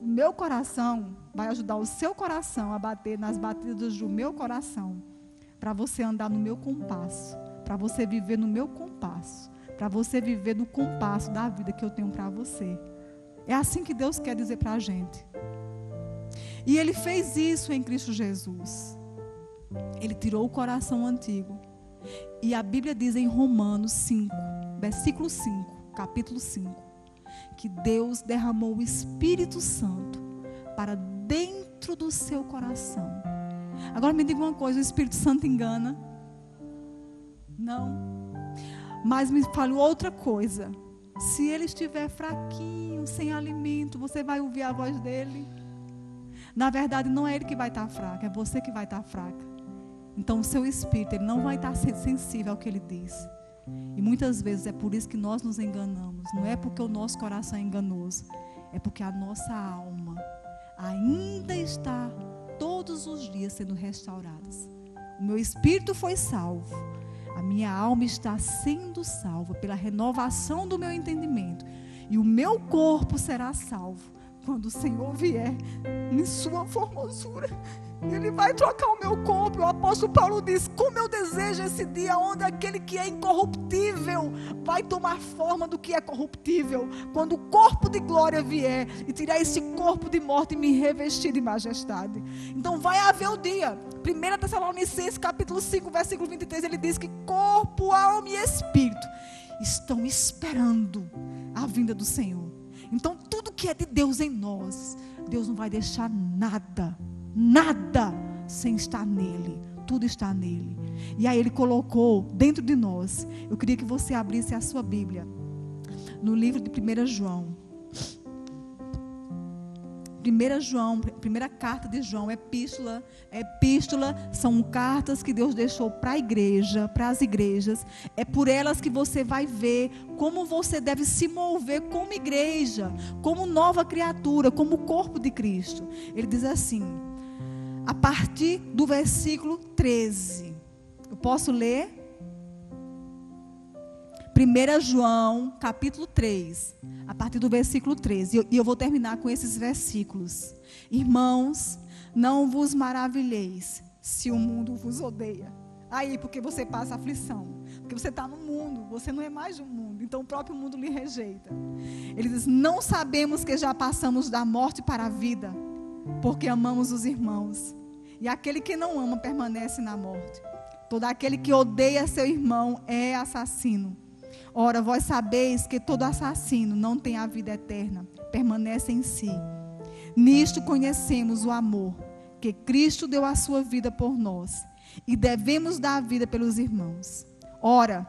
Speaker 3: O meu coração vai ajudar o seu coração a bater nas batidas do meu coração, para você andar no meu compasso, para você viver no meu compasso, para você viver no compasso da vida que eu tenho para você. É assim que Deus quer dizer para a gente. E Ele fez isso em Cristo Jesus. Ele tirou o coração antigo. E a Bíblia diz em Romanos 5, versículo 5, capítulo 5, que Deus derramou o Espírito Santo para dentro do seu coração. Agora me diga uma coisa, o Espírito Santo engana? Não. Mas me fale outra coisa. Se ele estiver fraquinho, sem alimento, você vai ouvir a voz dele? Na verdade, não é ele que vai estar fraco, é você que vai estar fraca. Então, o seu espírito, ele não vai estar sensível ao que ele diz. E muitas vezes é por isso que nós nos enganamos. Não é porque o nosso coração é enganoso, é porque a nossa alma ainda está todos os dias sendo restaurada. O meu espírito foi salvo. A minha alma está sendo salva pela renovação do meu entendimento. E o meu corpo será salvo quando o Senhor vier em sua formosura. Ele vai trocar o meu corpo. O apóstolo Paulo diz, como eu desejo esse dia onde aquele que é incorruptível vai tomar forma do que é corruptível. Quando o corpo de glória vier e tirar esse corpo de morte e me revestir de majestade. Então vai haver o dia. 1 Tessalonicenses capítulo 5, versículo 23, ele diz que corpo, alma e espírito estão esperando a vinda do Senhor. Então tudo que é de Deus em nós, Deus não vai deixar nada sem estar nele. Tudo está nele. E aí ele colocou dentro de nós. Eu queria que você abrisse a sua Bíblia no livro de 1 João. 1 João, primeira carta de João, epístola, são cartas que Deus deixou para a igreja, para as igrejas. É por elas que você vai ver como você deve se mover como igreja, como nova criatura, como corpo de Cristo. Ele diz assim, a partir do versículo 13. Eu posso ler? 1 João, capítulo 3, a partir do versículo 13. E eu vou terminar com esses versículos. Irmãos, não vos maravilheis se o mundo vos odeia. aí porque você passa aflição, porque você está no mundo, você não é mais do mundo, então o próprio mundo lhe rejeita. Ele diz: não sabemos que já passamos da morte para a vida, porque amamos os irmãos, e aquele que não ama permanece na morte. Todo aquele que odeia seu irmão é assassino. Ora, vós sabeis que todo assassino não tem a vida eterna, permanece em si. Nisto conhecemos o amor, que Cristo deu a sua vida por nós, e devemos dar a vida pelos irmãos. Ora,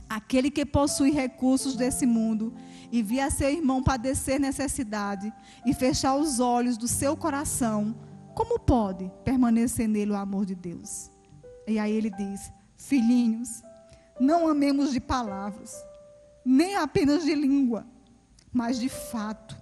Speaker 3: aquele que possui recursos desse mundo e via seu irmão padecer necessidade e fechar os olhos do seu coração, como pode permanecer nele o amor de Deus? E aí ele diz: filhinhos, não amemos de palavras, nem apenas de língua, mas de fato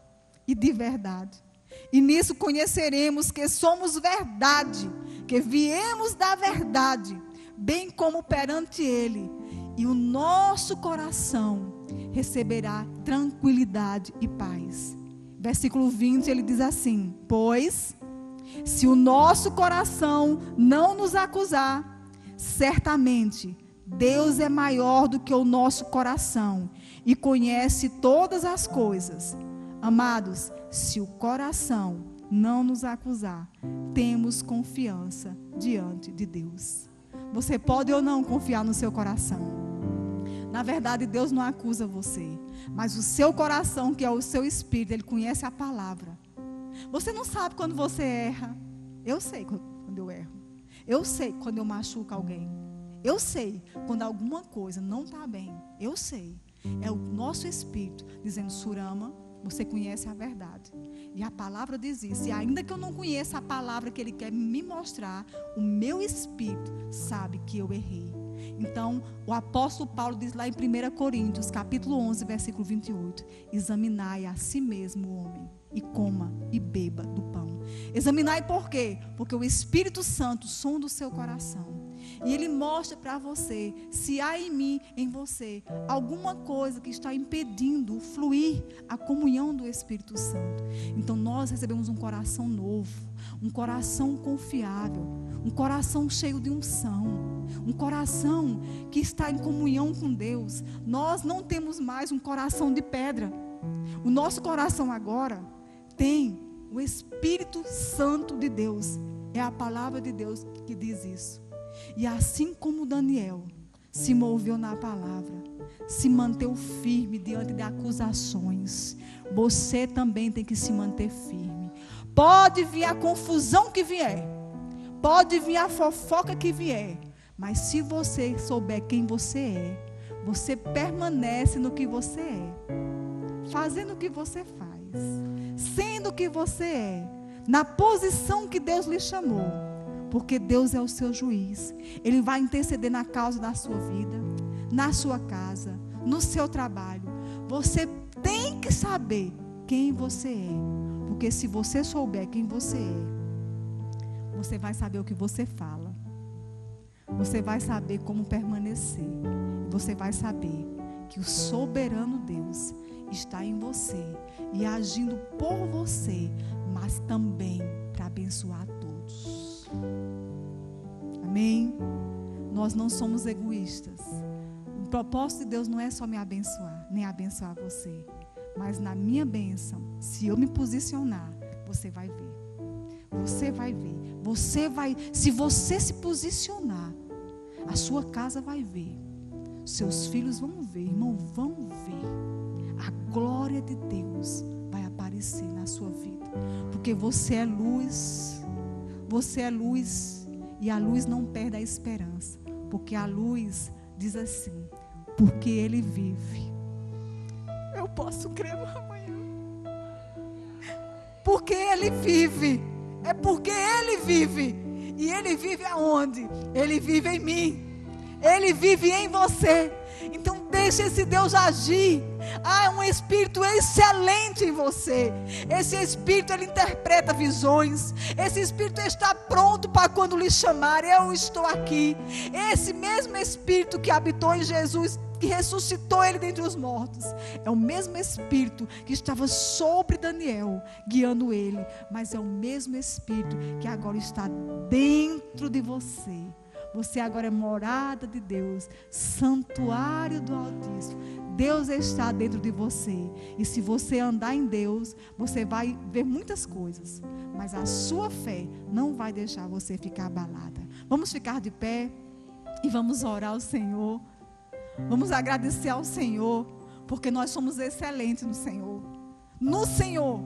Speaker 3: e de verdade. E nisso conheceremos que somos verdade, que viemos da verdade, bem como perante Ele, e o nosso coração receberá tranquilidade e paz. Versículo 20, ele diz assim: pois, se o nosso coração não nos acusar, certamente Deus é maior do que o nosso coração e conhece todas as coisas. Amados, se o coração não nos acusar, temos confiança diante de Deus. Você pode ou não confiar no seu coração? Na verdade, Deus não acusa você, mas o seu coração, que é o seu espírito, ele conhece a palavra. Você não sabe quando você erra. Eu sei quando eu erro. Eu sei quando eu machuco alguém. Eu sei quando alguma coisa não está bem. Eu sei. É o nosso espírito dizendo: Surama, você conhece a verdade. E a palavra diz isso. E ainda que eu não conheça a palavra que Ele quer me mostrar, o meu espírito sabe que eu errei. Então, o apóstolo Paulo diz lá em 1 Coríntios, capítulo 11, versículo 28. Examinai a si mesmo o homem, e coma e beba do pão. Examinai por quê? Porque o Espírito Santo sonda o seu coração. E Ele mostra para você se há em mim, em você, alguma coisa que está impedindo o fluir a comunhão do Espírito Santo. Então nós recebemos um coração novo, um coração confiável, um coração cheio de unção, um coração que está em comunhão com Deus. Nós não temos mais um coração de pedra. O nosso coração agora tem o Espírito Santo de Deus. É a palavra de Deus que diz isso. E assim como Daniel se moveu na palavra, se manteve firme diante de acusações, você também tem que se manter firme. Pode vir a confusão que vier, pode vir a fofoca que vier, mas se você souber quem você permanece no que você é, fazendo o que você faz, sendo o que você é, na posição que Deus lhe chamou. Porque Deus é o seu juiz. Ele vai interceder na causa da sua vida, na sua casa, no seu trabalho. Você tem que saber quem você é. Porque se você souber quem você é, você vai saber o que você fala. Você vai saber como permanecer. Você vai saber que o soberano Deus está em você e agindo por você, mas também para abençoar todos. Amém? Nós não somos egoístas. O propósito de Deus não é só me abençoar, nem abençoar você, mas na minha bênção, se eu me posicionar, você vai ver. Você vai ver. Se você se posicionar, a sua casa vai ver. Seus filhos vão ver, irmão, vão ver. A glória de Deus vai aparecer na sua vida. Porque você é luz. Você é luz, e a luz não perde a esperança, porque a luz diz assim: porque Ele vive. Eu posso crer no amanhã. Porque Ele vive. É porque Ele vive. E Ele vive aonde? Ele vive em mim. Ele vive em você. Então deixe esse Deus agir. Há um Espírito excelente em você. Esse Espírito, ele interpreta visões. Esse Espírito está pronto para quando lhe chamar. Eu estou aqui. Esse mesmo Espírito que habitou em Jesus, que ressuscitou ele dentre os mortos, é o mesmo Espírito que estava sobre Daniel, guiando ele. Mas é o mesmo Espírito que agora está dentro de você, Você agora é morada de Deus, santuário do Altíssimo. Deus está dentro de você. E se você andar em Deus, você vai ver muitas coisas. Mas a sua fé não vai deixar você ficar abalada. Vamos ficar de pé e vamos orar ao Senhor. Vamos agradecer ao Senhor, porque nós somos excelentes no Senhor. No Senhor.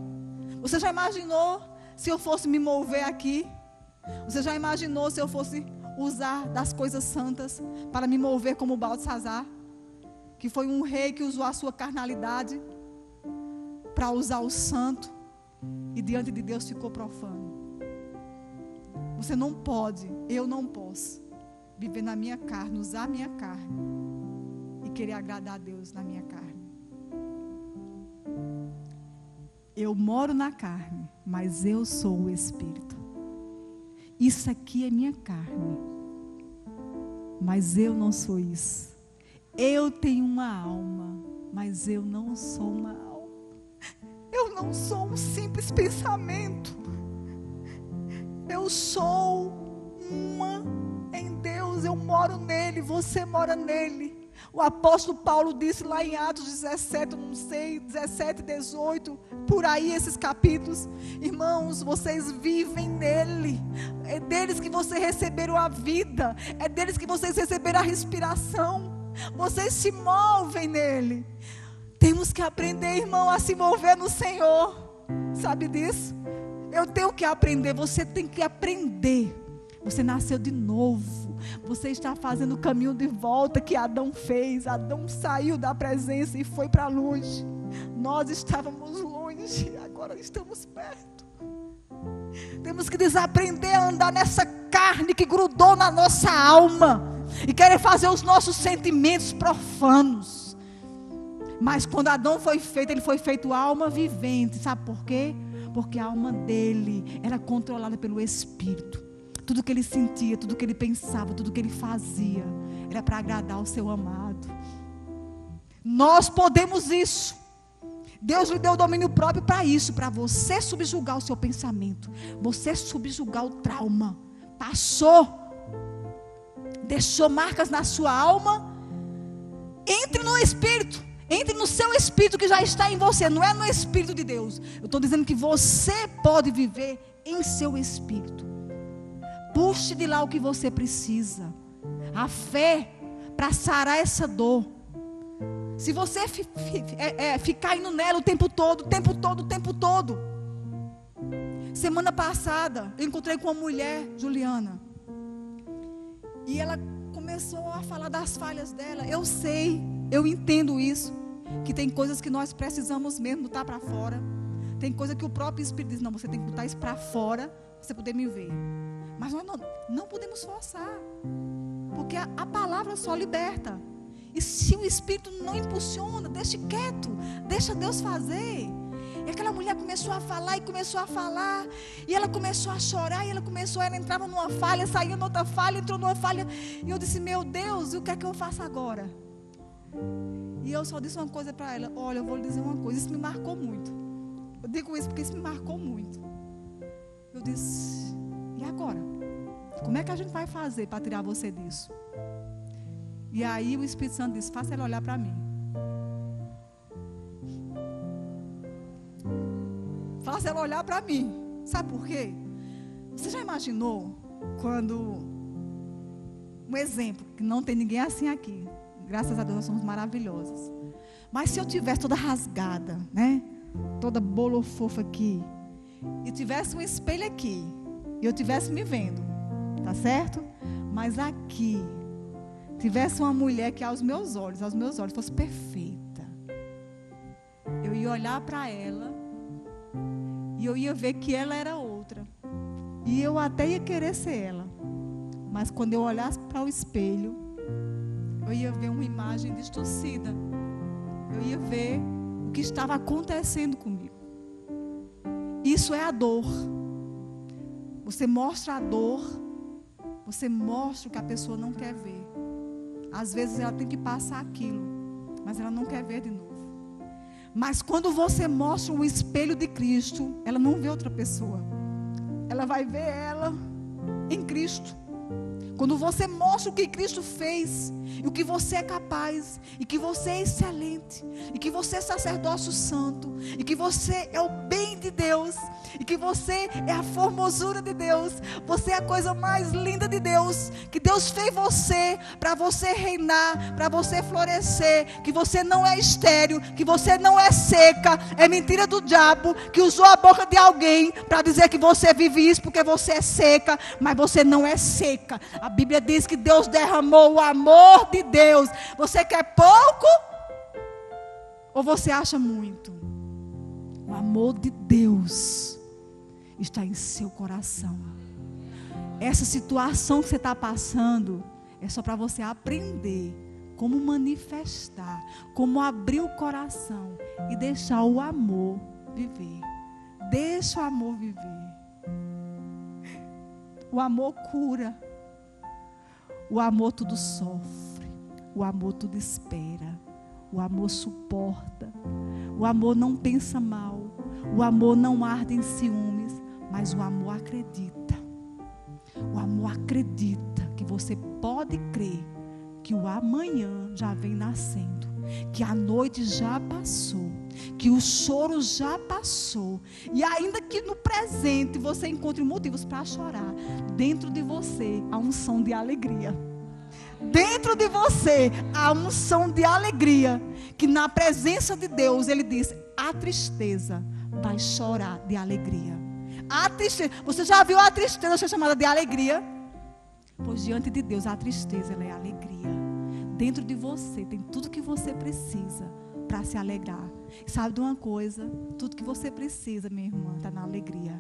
Speaker 3: Você já imaginou se eu fosse me mover aqui? Você já imaginou se eu fosse usar das coisas santas para me mover como Baltazar, que foi um rei que usou a sua carnalidade para usar o santo e diante de Deus ficou profano? Você não pode, eu não posso viver na minha carne, usar a minha carne e querer agradar a Deus na minha carne. Eu moro na carne, mas eu sou o Espírito. Isso aqui é minha carne, mas eu não sou isso. Eu tenho uma alma, mas eu não sou uma alma. Eu não sou um simples pensamento. Eu sou uma em Deus, eu moro nele, você mora nele. O apóstolo Paulo disse lá em Atos 17, não sei, 17, 18, por aí esses capítulos. Irmãos, vocês vivem nele. É deles que vocês receberam a vida. É deles que vocês receberam a respiração. Vocês se movem nele. Temos que aprender, irmão, a se mover no Senhor. Sabe disso? Eu tenho que aprender, você tem que aprender. Você nasceu de novo. Você está fazendo o caminho de volta que Adão fez. Adão saiu da presença e foi para longe. Nós estávamos longe, agora estamos perto. Temos que desaprender a andar nessa carne que grudou na nossa alma e querer fazer os nossos sentimentos profanos. Mas quando Adão foi feito, ele foi feito alma vivente. Sabe por quê? Porque a alma dele era controlada pelo Espírito. Tudo que ele sentia, tudo que ele pensava, tudo que ele fazia era para agradar o seu amado. Nós podemos isso. Deus lhe deu o domínio próprio para isso, para você subjugar o seu pensamento, você subjugar o trauma. Passou, deixou marcas na sua alma. Entre no Espírito, entre no seu Espírito que já está em você, não é no Espírito de Deus. Eu estou dizendo que você pode viver em seu Espírito. Puxe de lá o que você precisa. A fé para sarar essa dor. Se você ficar indo nela o tempo todo. Semana passada eu encontrei com uma mulher, Juliana, e ela começou a falar das falhas dela. Eu sei, eu entendo isso, que tem coisas que nós precisamos mesmo botar para fora. Tem coisa que o próprio Espírito diz: não, você tem que botar isso para fora para você poder me ver. Mas nós não podemos forçar, porque a palavra só liberta. E se o Espírito não impulsiona, deixe quieto, deixa Deus fazer. E aquela mulher começou a falar e começou a falar, e ela começou a chorar, e ela entrava numa falha, saía noutra falha, entrou numa falha. E eu disse: meu Deus, e o que é que eu faço agora? E eu só disse uma coisa para ela: olha, eu vou lhe dizer uma coisa, isso me marcou muito. Eu digo isso porque isso me marcou muito. Eu disse: e agora? Como é que a gente vai fazer para tirar você disso? E aí o Espírito Santo disse: faça ela olhar para mim. Faça ela olhar para mim. Sabe por quê? Você já imaginou quando... Um exemplo, que não tem ninguém assim aqui. Graças a Deus nós somos maravilhosas. Mas se eu tivesse toda rasgada, né? Toda bolofofa aqui, e tivesse um espelho aqui, e eu tivesse me vendo, tá certo? Mas aqui tivesse uma mulher que aos meus olhos fosse perfeita, eu ia olhar para ela e eu ia ver que ela era outra, e eu até ia querer ser ela. Mas quando eu olhasse para o espelho, eu ia ver uma imagem distorcida. Eu ia ver o que estava acontecendo comigo. Isso é a dor. Você mostra a dor, você mostra o que a pessoa não quer ver. Às vezes ela tem que passar aquilo, mas ela não quer ver de novo. Mas quando você mostra o espelho de Cristo, ela não vê outra pessoa. Ela vai ver ela em Cristo. Quando você mostra o que Cristo fez, e o que você é capaz, e que você é excelente, e que você é sacerdócio santo, e que você é o bem de Deus, e que você é a formosura de Deus, você é a coisa mais linda de Deus, que Deus fez você, para você reinar, para você florescer, que você não é estéril, que você não é seca. É mentira do diabo, que usou a boca de alguém, para dizer que você vive isso, porque você é seca, mas você não é seca. A Bíblia diz que Deus derramou o amor de Deus. Você quer pouco? Ou você acha muito? O amor de Deus está em seu coração. Essa situação que você está passando é só para você aprender como manifestar, como abrir o coração e deixar o amor viver. Deixa o amor viver. O amor cura. O amor tudo sofre. O amor tudo espera. O amor suporta. O amor não pensa mal. O amor não arde em ciúmes. Mas o amor acredita. O amor acredita que você pode crer que o amanhã já vem nascendo, que a noite já passou, que o choro já passou, e ainda que no presente você encontre motivos para chorar, dentro de você há um som de alegria. Dentro de você há um som de alegria, que na presença de Deus, Ele diz, a tristeza vai chorar de alegria. A tristeza, você já viu a tristeza ser chamada de alegria? Pois diante de Deus a tristeza, ela é alegria. Dentro de você tem tudo que você precisa para se alegrar. Sabe de uma coisa? Tudo que você precisa, minha irmã, está na alegria.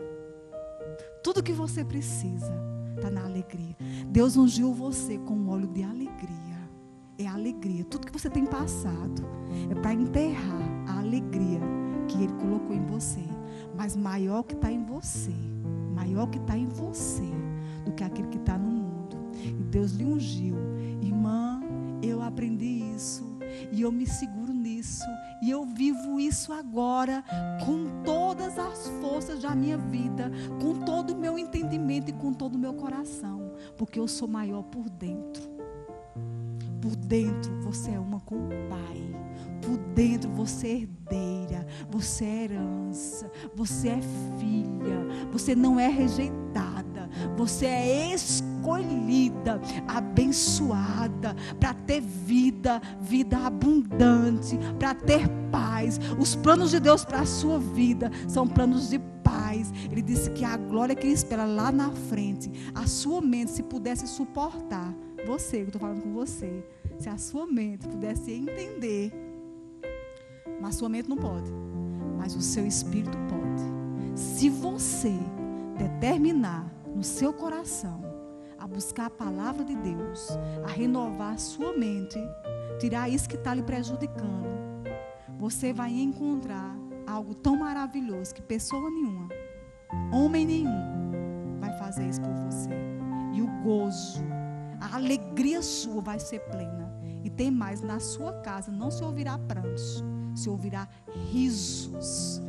Speaker 3: Tudo que você precisa está na alegria. Deus ungiu você com um óleo de alegria. É alegria. Tudo que você tem passado é para enterrar a alegria que Ele colocou em você. Mas maior que está em você, maior que está em você do que aquele que está no mundo. E Deus lhe ungiu. Irmã, eu aprendi isso e eu me seguro nisso e eu vivo isso agora com todas as forças da minha vida, com todo o meu entendimento e com todo o meu coração, porque eu sou maior por dentro. Por dentro você é uma com o Pai. Por dentro você é herdeira, você é herança, você é filha, você não é rejeitada, você é escolhida, abençoada, para ter vida, vida abundante, para ter paz. Os planos de Deus para a sua vida são planos de paz. Ele disse que a glória que Ele espera lá na frente, a sua mente, se pudesse suportar, você, eu estou falando com você, se a sua mente pudesse entender, mas a sua mente não pode, mas o seu espírito pode. Se você determinar no seu coração a buscar a palavra de Deus, a renovar a sua mente, tirar isso que está lhe prejudicando, você vai encontrar algo tão maravilhoso que pessoa nenhuma, homem nenhum, vai fazer isso por você. E o gozo, a alegria sua vai ser plena. E tem mais, na sua casa não se ouvirá prantos, se ouvirá risos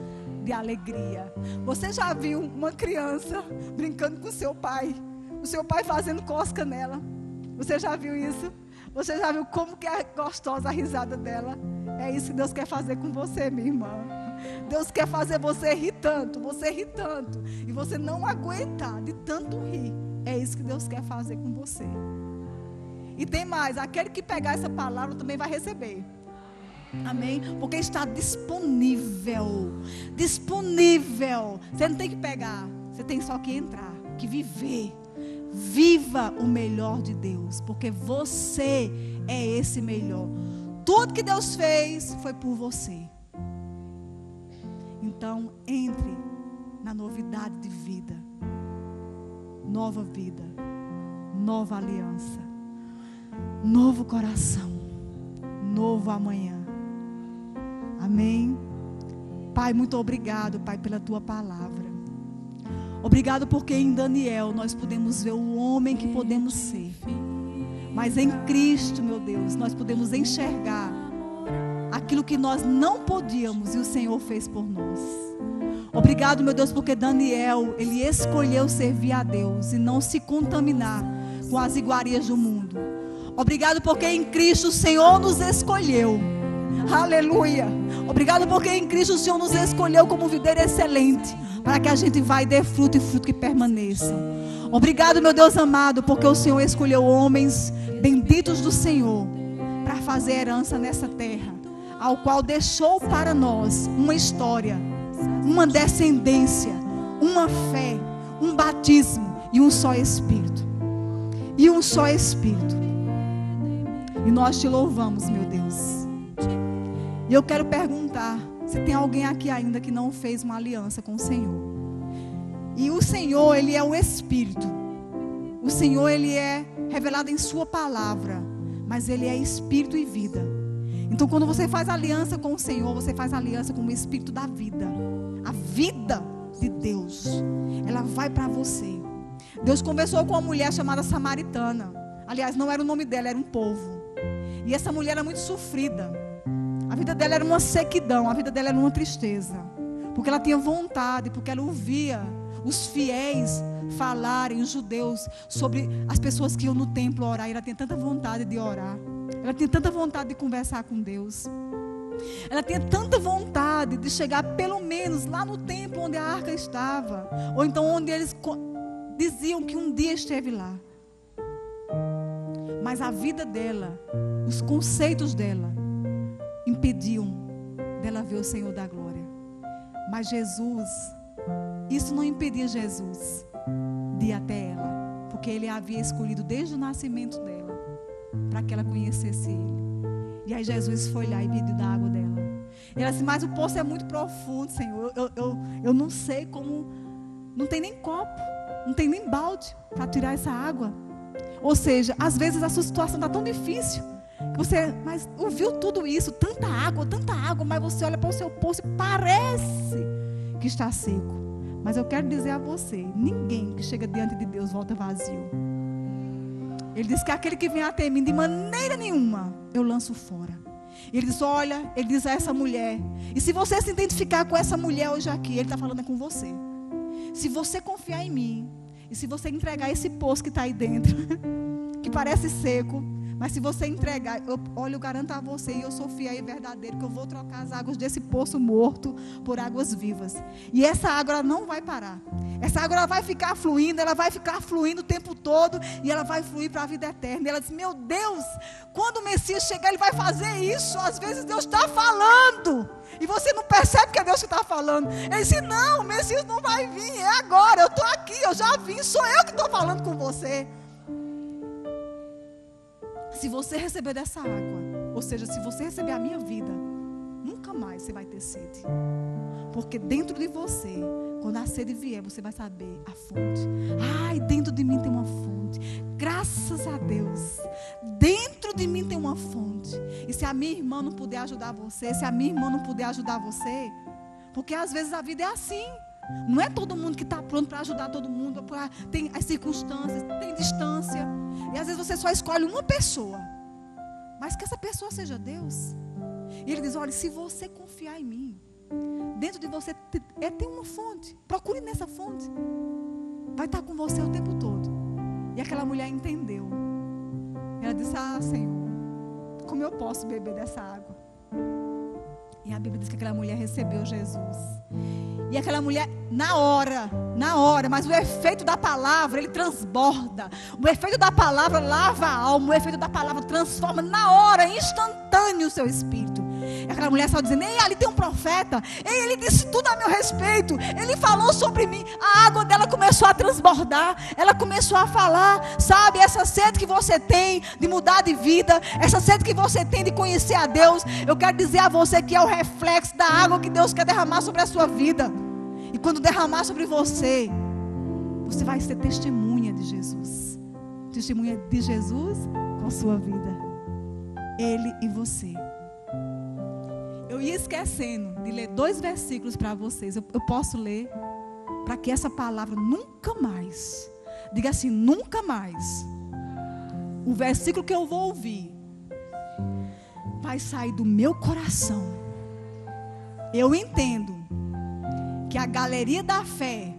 Speaker 3: de alegria. Você já viu uma criança brincando com seu pai, o seu pai fazendo cosca nela? Você já viu isso? Você já viu como que é gostosa a risada dela? É isso que Deus quer fazer com você, minha irmã. Deus quer fazer você rir tanto, e você não aguentar de tanto rir. É isso que Deus quer fazer com você. E tem mais, aquele que pegar essa palavra também vai receber. Amém? Porque está disponível. Disponível. Você não tem que pegar, você tem só que entrar, que viver. Viva o melhor de Deus, porque você é esse melhor. Tudo que Deus fez foi por você. Então, entre na novidade de vida. Nova vida, nova aliança, novo coração, novo amanhã. Amém? Pai, muito obrigado, Pai, pela Tua palavra. Obrigado porque em Daniel nós podemos ver o homem que podemos ser. Mas em Cristo, meu Deus, nós podemos enxergar aquilo que nós não podíamos e o Senhor fez por nós. Obrigado, meu Deus, porque Daniel, ele escolheu servir a Deus e não se contaminar com as iguarias do mundo. Obrigado porque em Cristo o Senhor nos escolheu. Aleluia. Obrigado porque em Cristo o Senhor nos escolheu como videira excelente, para que a gente vá e dê fruto, e fruto que permaneça. Obrigado, meu Deus amado, porque o Senhor escolheu homens benditos do Senhor para fazer herança nessa terra, ao qual deixou para nós uma história, uma descendência, uma fé, um batismo e um só Espírito. E um só Espírito. E nós te louvamos, meu Deus. E eu quero perguntar se tem alguém aqui ainda que não fez uma aliança com o Senhor. E o Senhor, Ele é o Espírito. O Senhor, Ele é revelado em sua palavra, mas Ele é Espírito e vida. Então quando você faz aliança com o Senhor, você faz aliança com o Espírito da vida. A vida de Deus, ela vai para você. Deus conversou com uma mulher chamada Samaritana. Aliás, não era o nome dela, era um povo. E essa mulher era muito sofrida. A vida dela era uma sequidão, a vida dela era uma tristeza. Porque ela tinha vontade, porque ela ouvia os fiéis falarem, os judeus, sobre as pessoas que iam no templo orar. E ela tinha tanta vontade de orar. Ela tinha tanta vontade de conversar com Deus. Ela tinha tanta vontade de chegar pelo menos lá no templo onde a arca estava. Ou então onde eles diziam que um dia esteve lá. Mas a vida dela, os conceitos dela, impediam dela ver o Senhor da glória. Mas Jesus, isso não impedia Jesus de ir até ela, porque Ele a havia escolhido desde o nascimento dela, para que ela conhecesse Ele. E aí Jesus foi lá e bebeu da água dela. E ela disse, mas o poço é muito profundo, Senhor, eu não sei como, não tem nem copo, não tem nem balde para tirar essa água. Ou seja, às vezes a sua situação está tão difícil, que você mas ouviu tudo isso, tanta água, mas você olha para o seu poço e parece que está seco. Mas eu quero dizer a você, ninguém que chega diante de Deus volta vazio. Ele diz que aquele que vem até mim, de maneira nenhuma eu lanço fora. Ele diz, olha, ele diz a essa mulher, e se você se identificar com essa mulher hoje aqui, ele está falando com você. Se você confiar em mim, e se você entregar esse poço que está aí dentro, que parece seco, mas se você entregar, eu garanto a você, e eu sou fiel e verdadeiro, que eu vou trocar as águas desse poço morto por águas vivas. E essa água ela não vai parar. Essa água ela vai ficar fluindo, o tempo todo, e ela vai fluir para a vida eterna. E ela diz, meu Deus, quando o Messias chegar, ele vai fazer isso. Às vezes Deus está falando, e você não percebe que é Deus que está falando. Ele disse, não, o Messias não vai vir, é agora, eu estou aqui, eu já vim, sou eu que estou falando com você. Se você receber dessa água, ou seja, se você receber a minha vida, nunca mais você vai ter sede. Porque dentro de você, quando a sede vier, você vai saber a fonte. Ai, dentro de mim tem uma fonte. Graças a Deus. Dentro de mim tem uma fonte. E se a minha irmã não puder ajudar você, se a minha irmã não puder ajudar você, porque às vezes a vida é assim. Não é todo mundo que está pronto para ajudar todo mundo. Tem as circunstâncias, tem distância. E às vezes você só escolhe uma pessoa, mas que essa pessoa seja Deus. E Ele diz, olha, se você confiar em mim, dentro de você tem uma fonte. Procure nessa fonte. Vai estar com você o tempo todo. E aquela mulher entendeu. Ela disse, Senhor, como eu posso beber dessa água? E a Bíblia diz que aquela mulher recebeu Jesus. E aquela mulher, na hora, mas o efeito da palavra, ele transborda. O efeito da palavra lava a alma, o efeito da palavra transforma na hora, instantâneo o seu espírito. E aquela mulher só dizendo, ei, ali tem um profeta, ei, ele disse tudo a meu respeito, ele falou sobre mim. A água dela começou a transbordar, ela começou a falar, sabe, essa sede que você tem de mudar de vida, essa sede que você tem de conhecer a Deus, eu quero dizer a você que é o reflexo da água que Deus quer derramar sobre a sua vida. E quando derramar sobre você, você vai ser testemunha de Jesus. Testemunha de Jesus com a sua vida. Ele e você. Eu ia esquecendo de ler 2 versículos para vocês. Eu posso ler para que essa palavra nunca mais, diga assim, nunca mais, o versículo que eu vou ouvir vai sair do meu coração. Eu entendo que a galeria da fé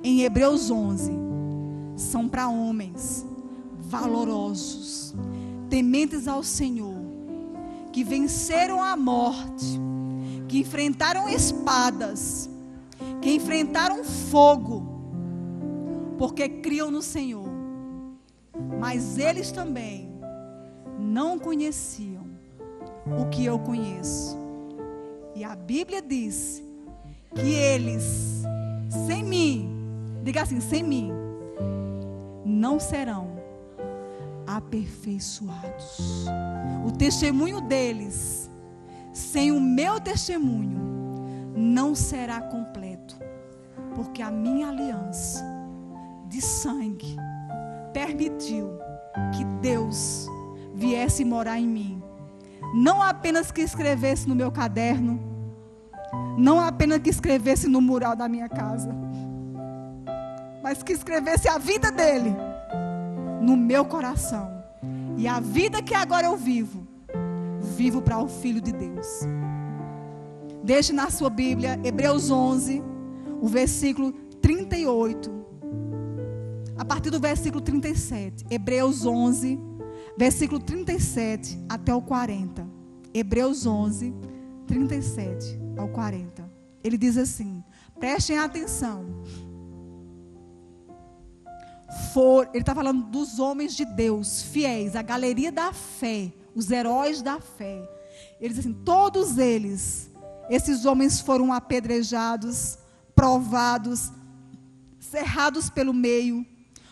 Speaker 3: em Hebreus 11 são para homens, valorosos, tementes ao Senhor, que venceram a morte, que enfrentaram espadas, que enfrentaram fogo, porque criam no Senhor. Mas eles também não conheciam o que eu conheço. E a Bíblia diz que eles, sem mim, diga assim, sem mim, não serão aperfeiçoados. O testemunho deles, sem o meu testemunho, não será completo, porque a minha aliança de sangue permitiu que Deus viesse morar em mim. Não apenas que escrevesse no meu caderno, não apenas que escrevesse no mural da minha casa, mas que escrevesse a vida dele no meu coração. E a vida que agora eu vivo para o Filho de Deus. Deixe na sua Bíblia, Hebreus 11, o versículo 38. A partir do versículo 37. Hebreus 11, versículo 37 até o 40. Hebreus 11, 37 ao 40. Ele diz assim, prestem atenção. Ele está falando dos homens de Deus, fiéis, a galeria da fé, os heróis da fé. Ele diz assim, todos eles, esses homens foram apedrejados, provados, cerrados pelo meio,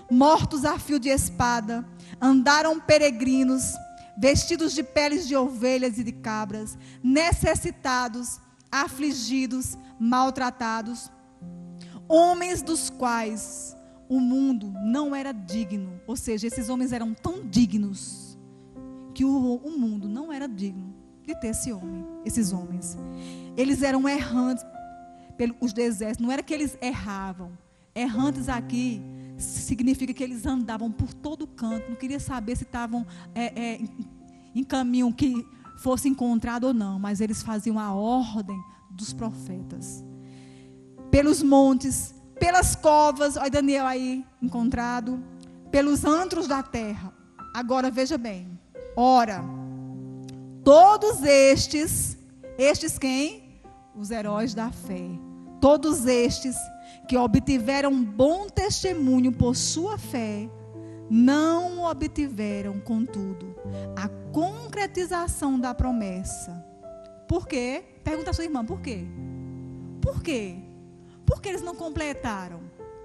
Speaker 3: mortos a fio de espada, andaram peregrinos, vestidos de peles de ovelhas e de cabras, necessitados, afligidos, maltratados, homens dos quais o mundo não era digno. Ou seja, esses homens eram tão dignos que o mundo não era digno de ter esses homens. Eles eram errantes pelos desertos. Não era que eles erravam. Errantes aqui significa que eles andavam por todo canto. Não queria saber se estavam em caminho que fosse encontrado ou não. Mas eles faziam a ordem dos profetas. Pelos montes, pelas covas, olha Daniel aí encontrado, pelos antros da terra. Agora veja bem, ora, todos estes quem? Os heróis da fé. Todos estes que obtiveram bom testemunho por sua fé, não obtiveram, contudo, a concretização da promessa. Por quê? Pergunta a sua irmã, por quê? Por quê? Porque eles não completaram.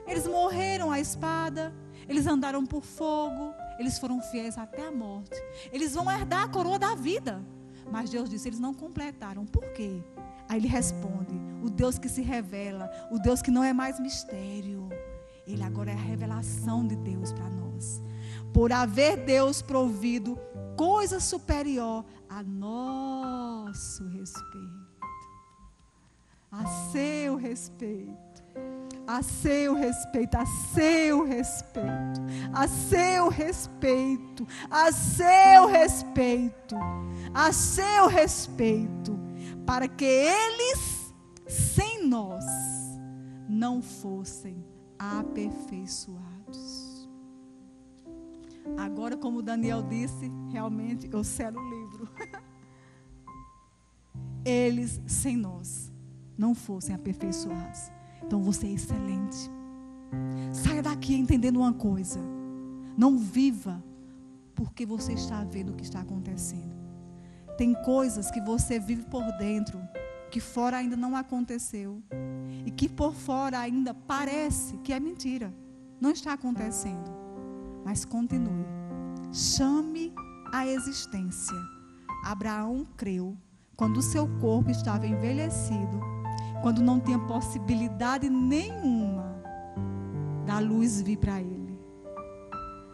Speaker 3: Eles morreram à espada, eles andaram por fogo, eles foram fiéis até a morte. Eles vão herdar a coroa da vida. Mas Deus disse, eles não completaram. Por quê? Aí ele responde, o Deus que se revela, o Deus que não é mais mistério. Ele agora é a revelação de Deus para nós. Por haver Deus provido coisa superior a nosso respeito. A seu respeito, a seu respeito, a seu respeito, a seu respeito, a seu respeito, a seu respeito, para que eles, sem nós, não fossem aperfeiçoados. Agora, como Daniel disse, realmente eu selo o livro. Eles, sem nós, não fossem aperfeiçoados. Então você é excelente. Saia daqui entendendo uma coisa. Não viva porque você está vendo o que está acontecendo. Tem coisas que você vive por dentro, que fora ainda não aconteceu, e que por fora ainda parece que é mentira, não está acontecendo. Mas continue. Chame a existência. Abraão creu quando o seu corpo estava envelhecido, quando não tinha possibilidade nenhuma da luz vir para ele.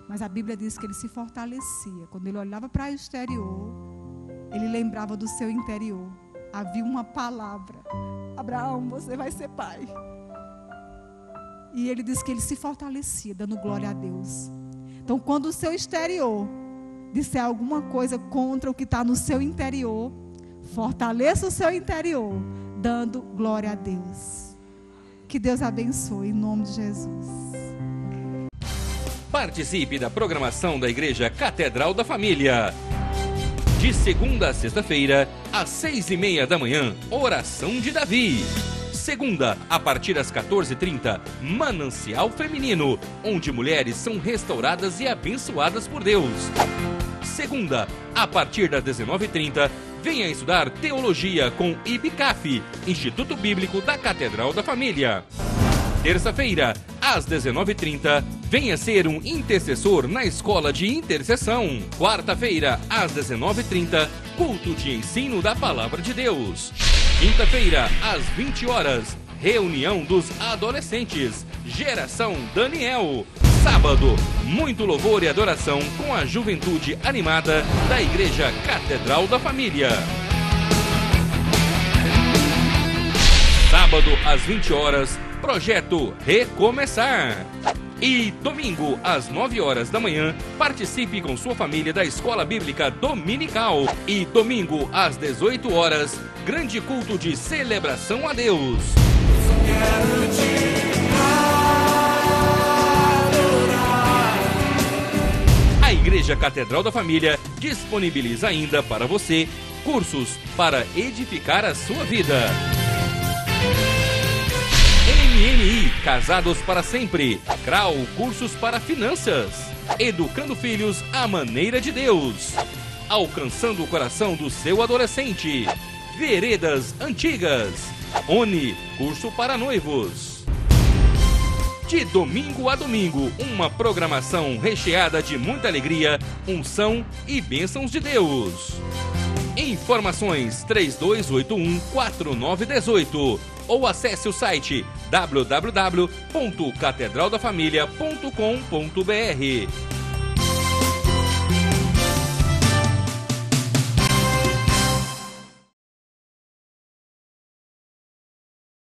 Speaker 3: Mas a Bíblia diz que ele se fortalecia. Quando ele olhava para o exterior, ele lembrava do seu interior. Havia uma palavra: Abraão, você vai ser pai. E ele diz que ele se fortalecia, dando glória a Deus. Então, quando o seu exterior disser alguma coisa contra o que está no seu interior, fortaleça o seu interior, dando glória a Deus. Que Deus abençoe, em nome de Jesus.
Speaker 1: Participe da programação da Igreja Catedral da Família. De segunda a sexta-feira, às 6:30 da manhã, Oração de Davi. Segunda, a partir das 14h30, Manancial Feminino, onde mulheres são restauradas e abençoadas por Deus. Segunda, a partir das 19h30, venha estudar Teologia com IBCAF, Instituto Bíblico da Catedral da Família. Terça-feira, às 19h30, venha ser um intercessor na Escola de Intercessão. Quarta-feira, às 19h30, culto de ensino da Palavra de Deus. Quinta-feira, às 20 horas, reunião dos adolescentes, Geração Daniel. Sábado, muito louvor e adoração com a juventude animada da Igreja Catedral da Família. Sábado, às 20 horas, Projeto Recomeçar. E domingo, às 9 horas da manhã, participe com sua família da Escola Bíblica Dominical. E domingo, às 18 horas, grande culto de celebração a Deus. A Igreja Catedral da Família disponibiliza ainda para você cursos para edificar a sua vida. MNI, Casados para Sempre. CRAU, cursos para finanças. Educando filhos à maneira de Deus. Alcançando o coração do seu adolescente. Veredas Antigas. ONI, curso para noivos. De domingo a domingo, uma programação recheada de muita alegria, unção e bênçãos de Deus. Informações 3281-4918 ou acesse o site www.catedraldafamilia.com.br.